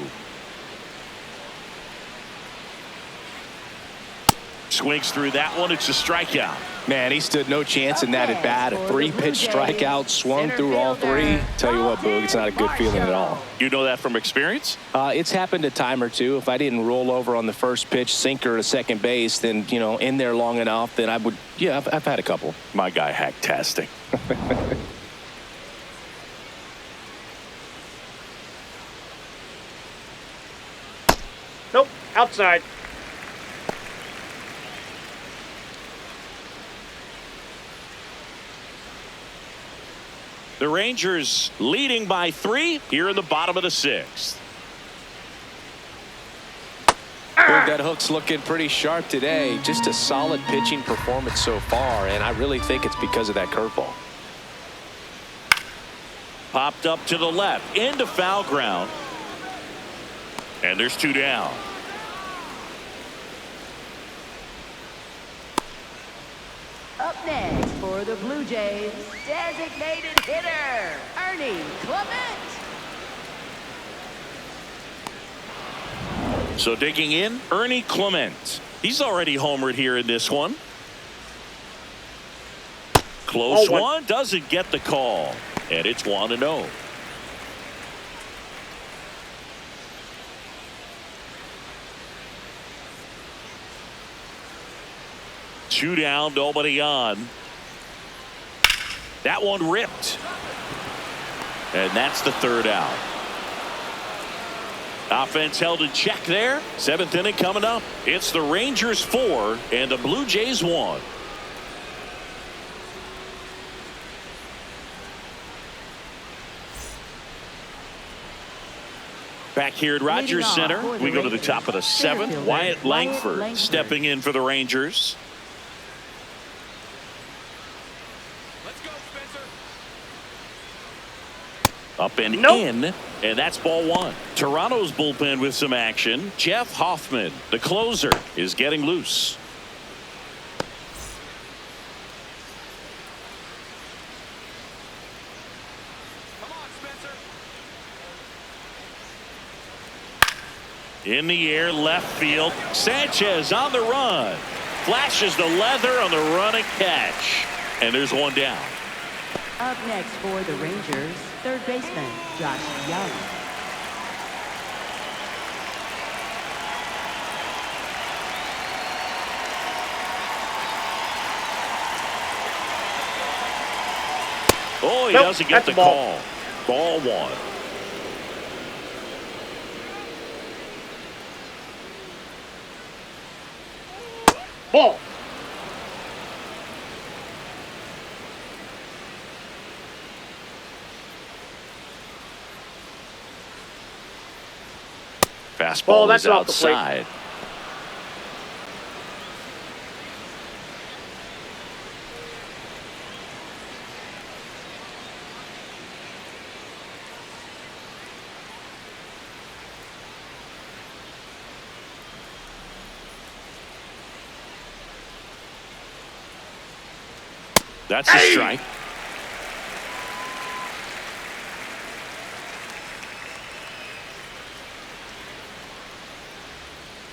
Swings through that one. It's a strikeout. Man, he stood no chance in that at bat. A 3-pitch strikeout, swung through all 3. Tell you what, Boog, it's not a good feeling at all. You know that from experience? It's happened a time or two. If I didn't roll over on the first pitch, sinker to second base, then, you know, in there long enough, then I would, yeah, I've had a couple. My guy, hack-tastic. Nope, outside. The Rangers leading by 3 here in the bottom of the 6th. That hook's looking pretty sharp today. Just a solid pitching performance so far, and I really think it's because of that curveball. Popped up to the left into foul ground. And there's 2 down. Up next for the Blue Jays, designated hitter, Ernie Clement. So digging in, Ernie Clement. He's already homered here in this one. Close one, doesn't get the call. And it's 1-0. Two down, nobody on. That one ripped. And that's the 3rd out. Offense held in check there. 7th inning coming up. It's the Rangers 4 and the Blue Jays 1. Back here at Rogers Center, we go to the top of the 7th. Wyatt Langford stepping in for the Rangers. Let's go, Spencer. Up and in, and that's ball 1. Toronto's bullpen with some action. Jeff Hoffman, the closer, is getting loose. Come on, Spencer. In the air, left field. Sanchez on the run. Flashes the leather on the running catch. And there's 1 down. Up next for the Rangers, third baseman, Josh Young. Oh, he doesn't get the call. Ball 1. Ball. Fastball that's is off the plate. outside. That's a strike.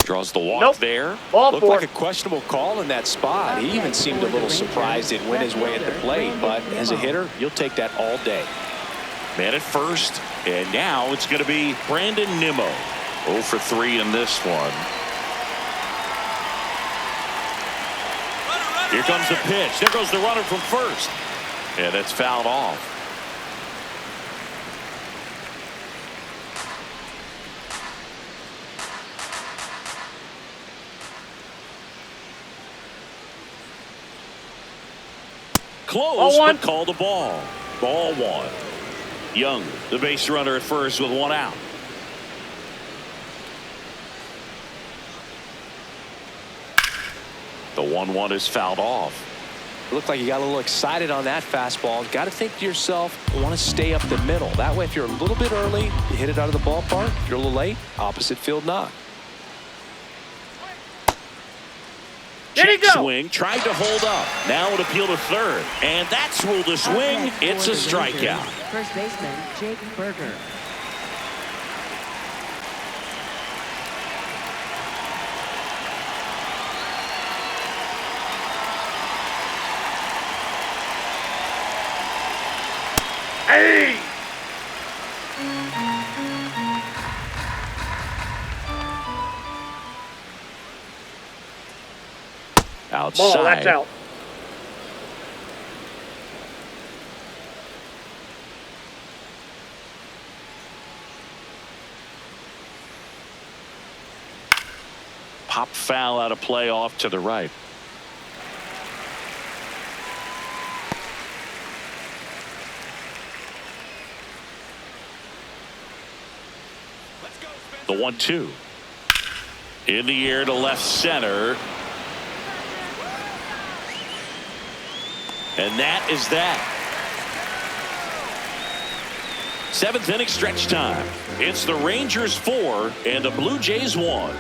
Draws the walk there. Looked like a questionable call in that spot. He even seemed a little surprised it went his way at the plate, but as a hitter, you'll take that all day. Man at first, and now it's going to be Brandon Nimmo. 0 for 3 in this one. Here comes the pitch. There goes the runner from first. And that's fouled off. Close, but called the ball. Ball 1. Young, the base runner at first with 1 out. The 1-1 is fouled off. It looked like you got a little excited on that fastball. Got to think to yourself, I want to stay up the middle. That way, if you're a little bit early, you hit it out of the ballpark. If you're a little late, opposite field knock. There you go. Swing, tried to hold up. Now it appeal to third. And that's ruled a swing. It's a strikeout. First baseman, Jake Berger. Hey! Outside. Ball, that's out. Pop foul out of play off to the right. The 1-2. In the air to left center. And that is that. 7th inning stretch time. It's the Rangers 4 and the Blue Jays 1.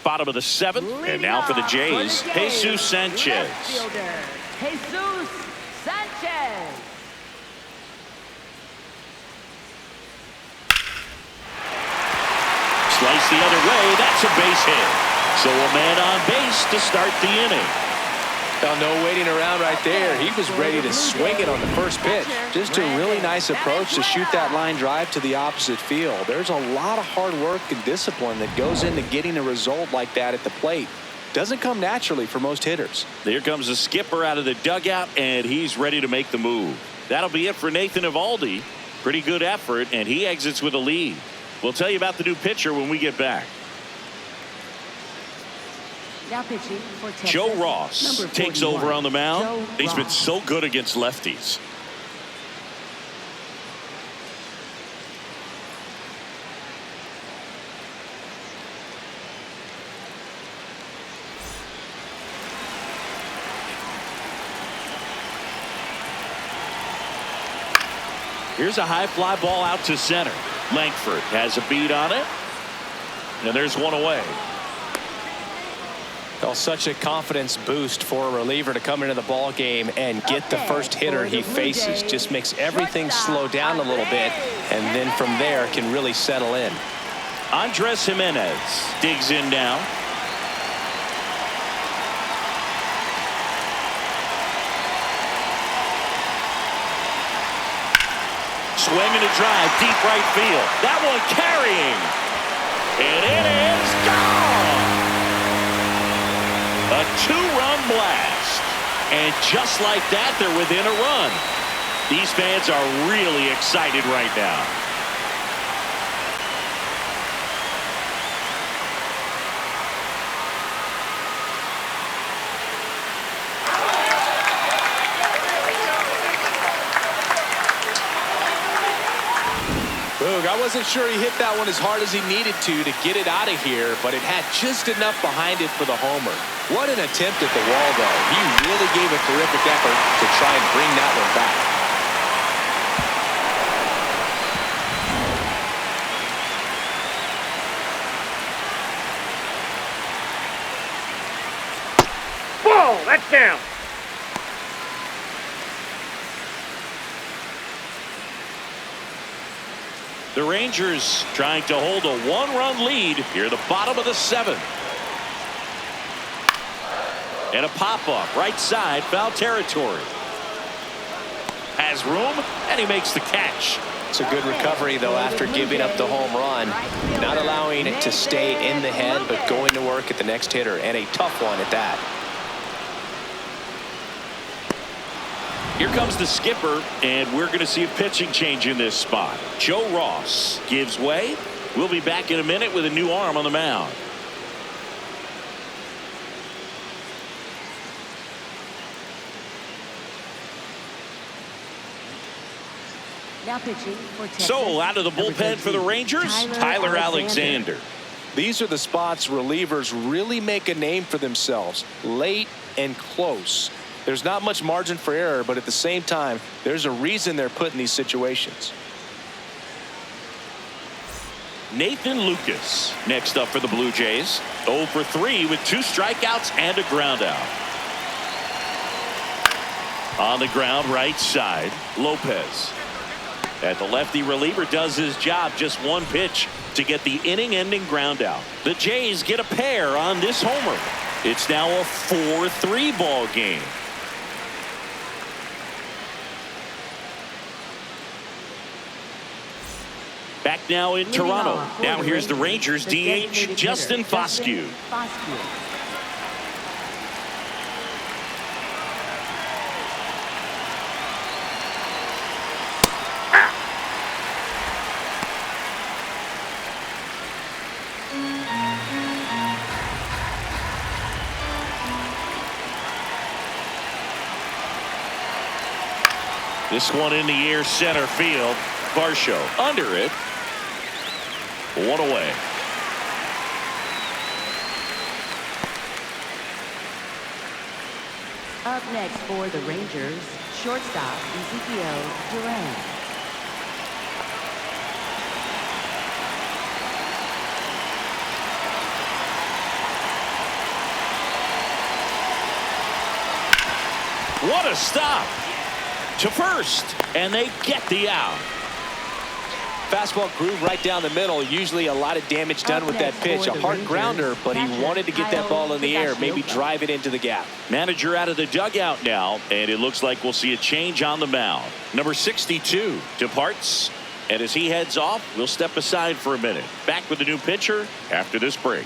Bottom of the 7th, and now for the Jays, Jesus Sanchez. Jesus Sanchez. Slice the other way. That's a base hit. So a man on base to start the inning. Well, no waiting around right there. He was ready to swing it on the first pitch. Just a really nice approach to shoot that line drive to the opposite field. There's a lot of hard work and discipline that goes into getting a result like that at the plate. Doesn't come naturally for most hitters. Here comes the skipper out of the dugout, and he's ready to make the move. That'll be it for Nathan Eovaldi. Pretty good effort, and he exits with a lead. We'll tell you about the new pitcher when we get back. Now pitching for Texas, Joe Ross takes over on the mound. He's been so good against lefties. Here's a high fly ball out to center. Langford has a beat on it. And there's one away. Well, such a confidence boost for a reliever to come into the ball game and get the first hitter he faces. Just makes everything slow down a little bit, and then from there can really settle in. Andres Jimenez digs in now. Swinging a drive, deep right field. That one carrying. And it is gone. A 2-run blast. And just like that, they're within a run. These fans are really excited right now. I wasn't sure he hit that one as hard as he needed to get it out of here, but it had just enough behind it for the homer. What an attempt at the wall, though. He really gave a terrific effort to try and bring that one back. Ball, that's down. The Rangers trying to hold a 1-run lead here at the bottom of the 7th. And a pop-up right side, foul territory. Has room, and he makes the catch. It's a good recovery, though, after giving up the home run. Not allowing it to stay in the head, but going to work at the next hitter, and a tough one at that. Here comes the skipper, and we're going to see a pitching change in this spot. Joe Ross gives way. We'll be back in a minute with a new arm on the mound. Now pitching for Texas. So out of the bullpen for the Rangers, Tyler Alexander. These are the spots relievers really make a name for themselves, late and close. There's not much margin for error, but at the same time, there's a reason they're put in these situations. Nathan Lucas next up for the Blue Jays. 0 for 3 with 2 strikeouts and a ground out. On the ground right side, Lopez. And the lefty reliever does his job. Just one pitch to get the inning-ending ground out. The Jays get a pair on this homer. It's now a 4-3 ball game. Back now in Toronto. Now here's the Rangers DH, Justin Foscue. This one in the air, center field. Varsho under it. One away. Up next for the Rangers, shortstop Ezekiel Duran. What a stop to first, and they get the out. Fastball groove right down the middle. Usually a lot of damage done with that pitch. A hard grounder, but he wanted to get that ball in the air, maybe drive it into the gap. Manager out of the dugout now, and it looks like we'll see a change on the mound. Number 62 departs, and as he heads off, we'll step aside for a minute. Back with the new pitcher after this break.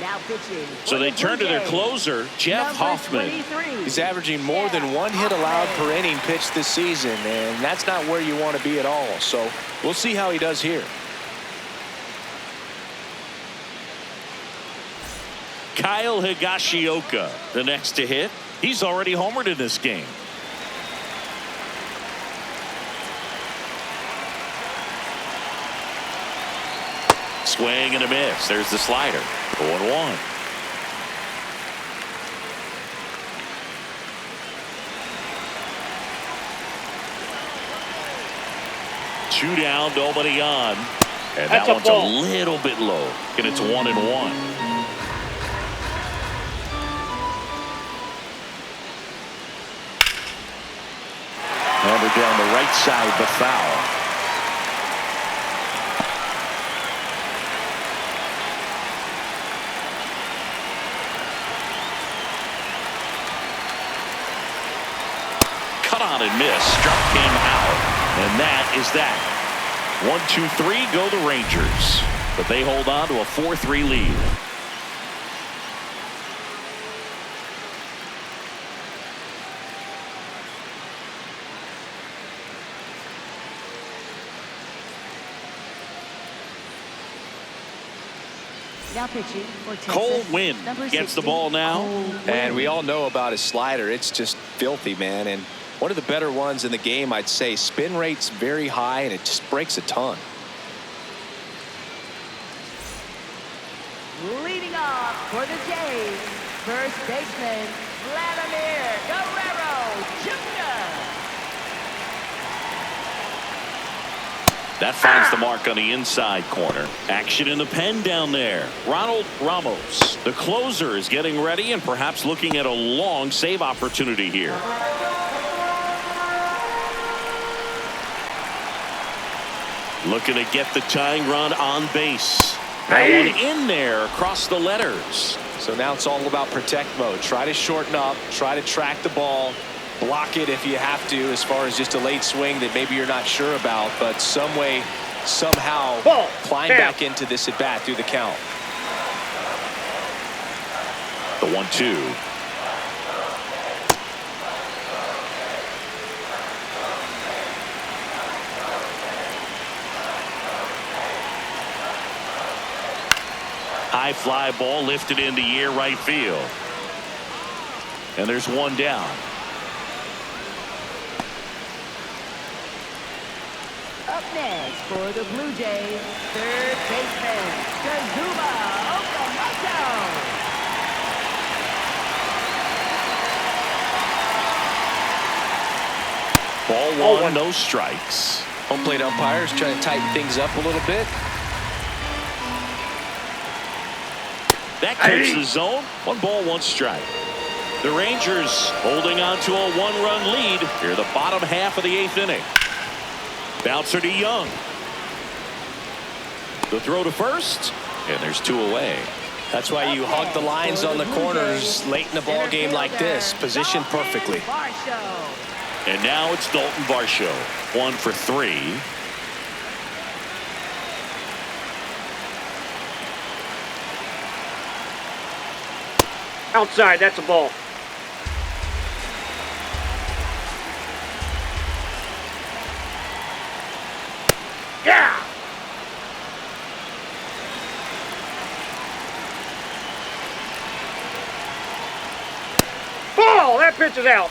Now pitching. So they turn to their closer, Jeff Hoffman. He's averaging more than one hit allowed per inning pitched this season, and that's not where you want to be at all. So we'll see how he does here. Kyle Higashioka, the next to hit. He's already homered in this game. Swing and a miss. There's the slider. 0-1. Two down, nobody on. And that one's a little bit low. And it's 1-1. Hammered down the right side, but foul. On and miss. Struck him out. And that is that. 1-2-3 go the Rangers. But they hold on to a 4-3 lead. Now pitching for Texas. Cole Winn gets the ball now. And we all know about his slider. It's just filthy, man. And one of the better ones in the game, I'd say. Spin rate's very high, and it just breaks a ton. Leading off for the Jays, first baseman Vladimir Guerrero Jr. That finds the mark on the inside corner. Action in the pen down there. Ronald Ramos, the closer, is getting ready and perhaps looking at a long save opportunity here. Looking to get the tying run on base. That one in there across the letters. So now it's all about protect mode. Try to shorten up. Try to track the ball. Block it if you have to, as far as just a late swing that maybe you're not sure about. But some way, somehow, climb back into this at bat through the count. The 1-2. High fly ball lifted in the air right field. And there's one down. Up next for the Blue Jays, third baseman Kazuma Okamoto. Ball one, no strikes. Home plate umpires trying to tighten things up a little bit. That keeps the zone. 1 ball, 1 strike. The Rangers holding on to a 1-run lead here, the bottom half of the 8th inning. Bouncer to Young. The throw to first, and there's 2 away. That's why you hug the lines on the corners late in the ball game like this. Positioned perfectly. And now it's Dalton Varsho. 1 for 3. Outside, that's a ball. Yeah! pitch is out.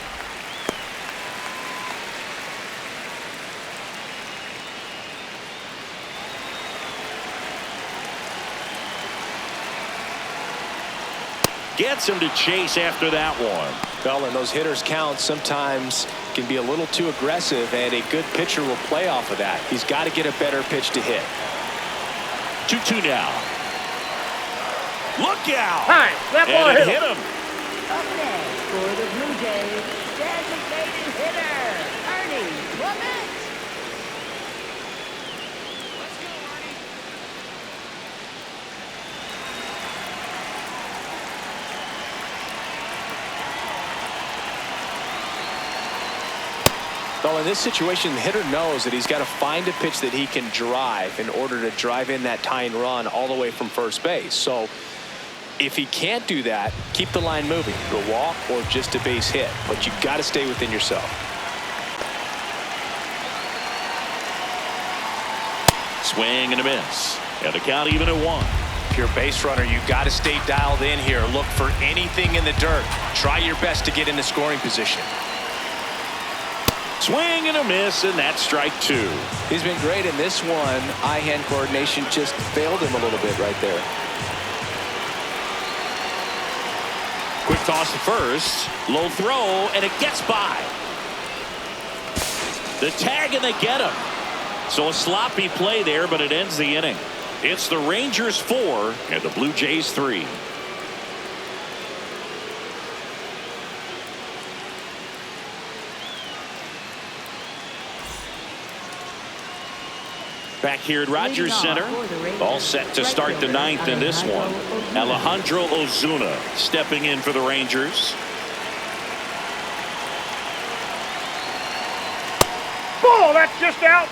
Gets him to chase after that one. Well, and those hitters count sometimes can be a little too aggressive, and a good pitcher will play off of that. He's got to get a better pitch to hit. 2-2 now. Look out! Hi, that ball And it hit hit him. him. Up next for the Blue Jays, designated hitter, Ernie Clement. Well, in this situation, the hitter knows that he's got to find a pitch that he can drive in order to drive in that tying run all the way from first base. So if he can't do that, keep the line moving. Go walk or just a base hit. But you've got to stay within yourself. Swing and a miss. And the count even at 1. If you're a base runner, you've got to stay dialed in here. Look for anything in the dirt. Try your best to get into scoring position. Swing and a miss, and that's strike 2. He's been great in this one. Eye-hand coordination just failed him a little bit right there. Quick toss to first. Low throw, and it gets by. The tag, and they get him. So a sloppy play there, but it ends the inning. It's the Rangers 4 and the Blue Jays 3. Back here at Rogers Center, all set to start the 9th in this one. Alejandro Ozuna stepping in for the Rangers. Ball, that's just out.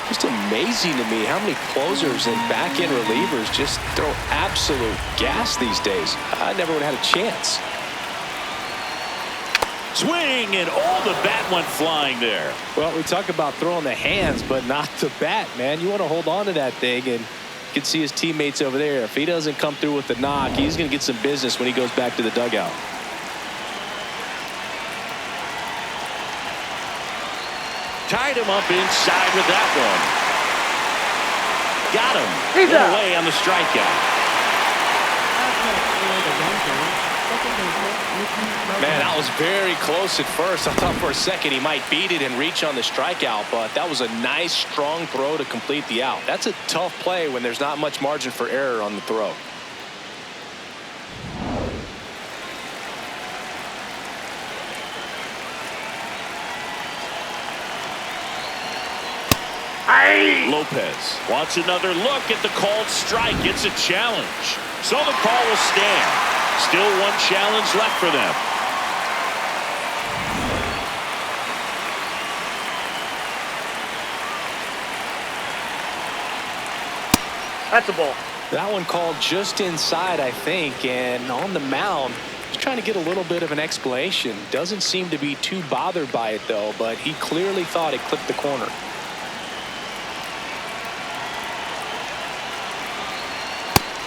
Just amazing to me how many closers and back-end relievers just throw absolute gas these days. I never would have had a chance. Swing, and the bat went flying there. Well, we talk about throwing the hands, but not the bat, man. You want to hold on to that thing, and you can see his teammates over there. If he doesn't come through with the knock, he's going to get some business when he goes back to the dugout. Tied him up inside with that one. Got him. He's out. Away on the strikeout. Man, that was very close at first. I thought for a second he might beat it and reach on the strikeout, but that was a nice, strong throw to complete the out. That's a tough play when there's not much margin for error on the throw. Lopez wants another look at the called strike. It's a challenge. So the call will stand. Still one challenge left for them. That's a ball. That one called just inside, I think, and on the mound, he's trying to get a little bit of an explanation. Doesn't seem to be too bothered by it, though, but he clearly thought it clipped the corner.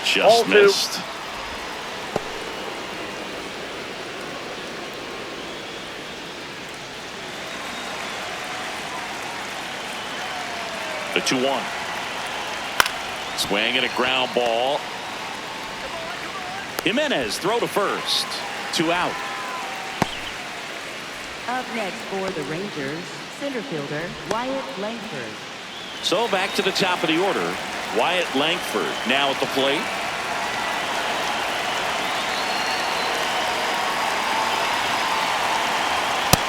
Just missed. The 2-1. Swing and a ground ball. Jimenez throw to first. 2 out. Up next for the Rangers, center fielder Wyatt Langford. So back to the top of the order. Wyatt Langford now at the plate.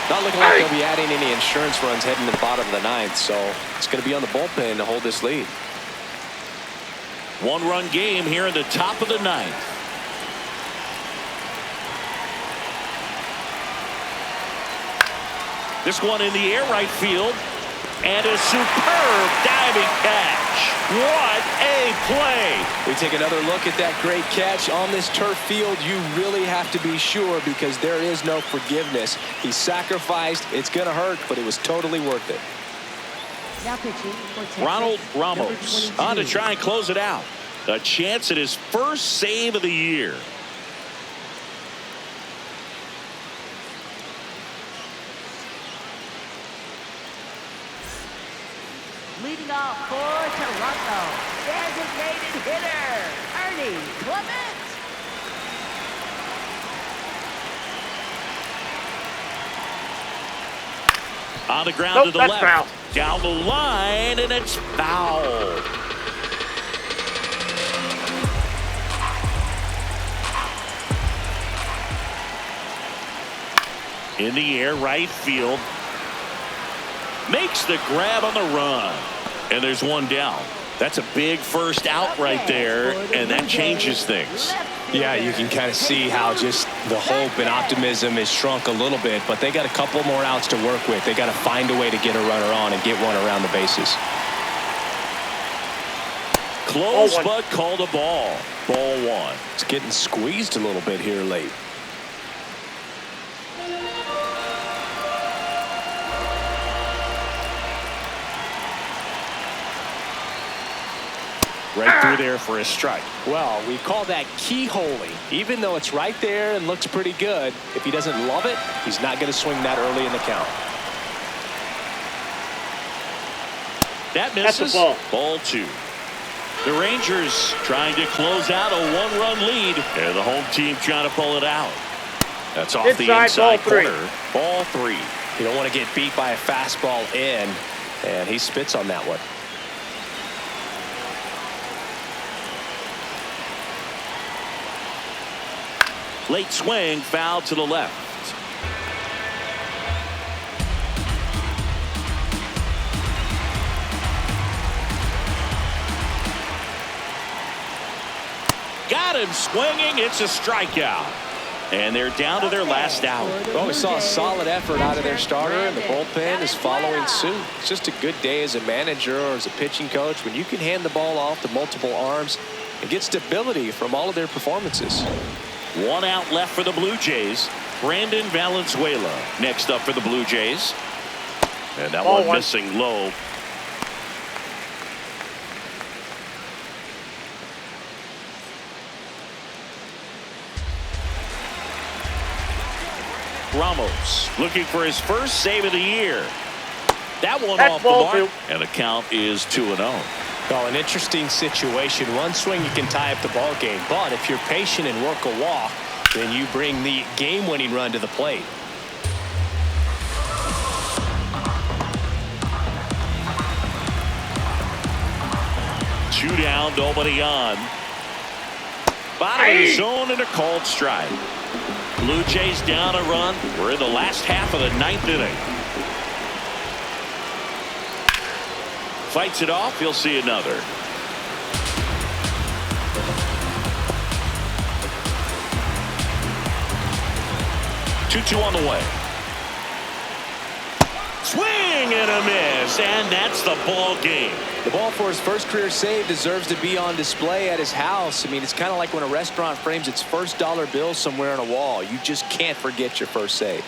Not looking like they'll be adding any insurance runs heading to the bottom of the 9th, so it's going to be on the bullpen to hold this lead. 1-run game here in the top of the 9th. This one in the air right field. And a superb diving catch. What a play. We take another look at that great catch on this turf field. You really have to be sure because there is no forgiveness. He sacrificed. It's going to hurt, but it was totally worth it. Now pitching for Texas, Ronald number Ramos 22. on to try and close it out. A chance at his first save of the year. Leading off for Toronto, designated hitter, Ernie Clement. On the ground Nope, to the that's left. foul. Down the line, and it's foul. In the air, right field. Makes the grab on the run. And there's one down. That's a big first out right there, and that changes things. Yeah, you can kind of see how just the hope and optimism is shrunk a little bit, but they got a couple more outs to work with. They got to find a way to get a runner on and get one around the bases. Close, but called a ball. Ball one. It's getting squeezed a little bit here late. Right through there for a strike. Well, we call that keyholing. Even though it's right there and looks pretty good, if he doesn't love it, he's not going to swing that early in the count. That misses. That's a ball. Ball two. The Rangers trying to close out a one-run lead, and the home team trying to pull it out. That's off the inside corner. Ball three. You don't want to get beat by a fastball in, and he spits on that one. Late swing, foul to the left. Got him swinging. It's a strikeout. And they're down to their last out. Well, we saw a solid effort out of their starter, and the bullpen is following suit. It's just a good day as a manager or as a pitching coach when you can hand the ball off to multiple arms and get stability from all of their performances. One out left for the Blue Jays. Brandon Valenzuela next up for the Blue Jays. And that one missing low. Ramos looking for his first save of the year. That one off the mark. And the count is 2-0. Well, an interesting situation. One swing you can tie up the ball game, but if you're patient and work a walk, then you bring the game-winning run to the plate. Two down, nobody on. Bottom of the zone and a called strike. Blue Jays down a run. We're in the last half of the ninth inning. Fights it off. He'll see another. Two on the way. Swing and a miss, and that's the ball game. The ball for his first career save deserves to be on display at his house. I mean, it's kind of like when a restaurant frames its first dollar bill somewhere on a wall. You just can't forget your first save.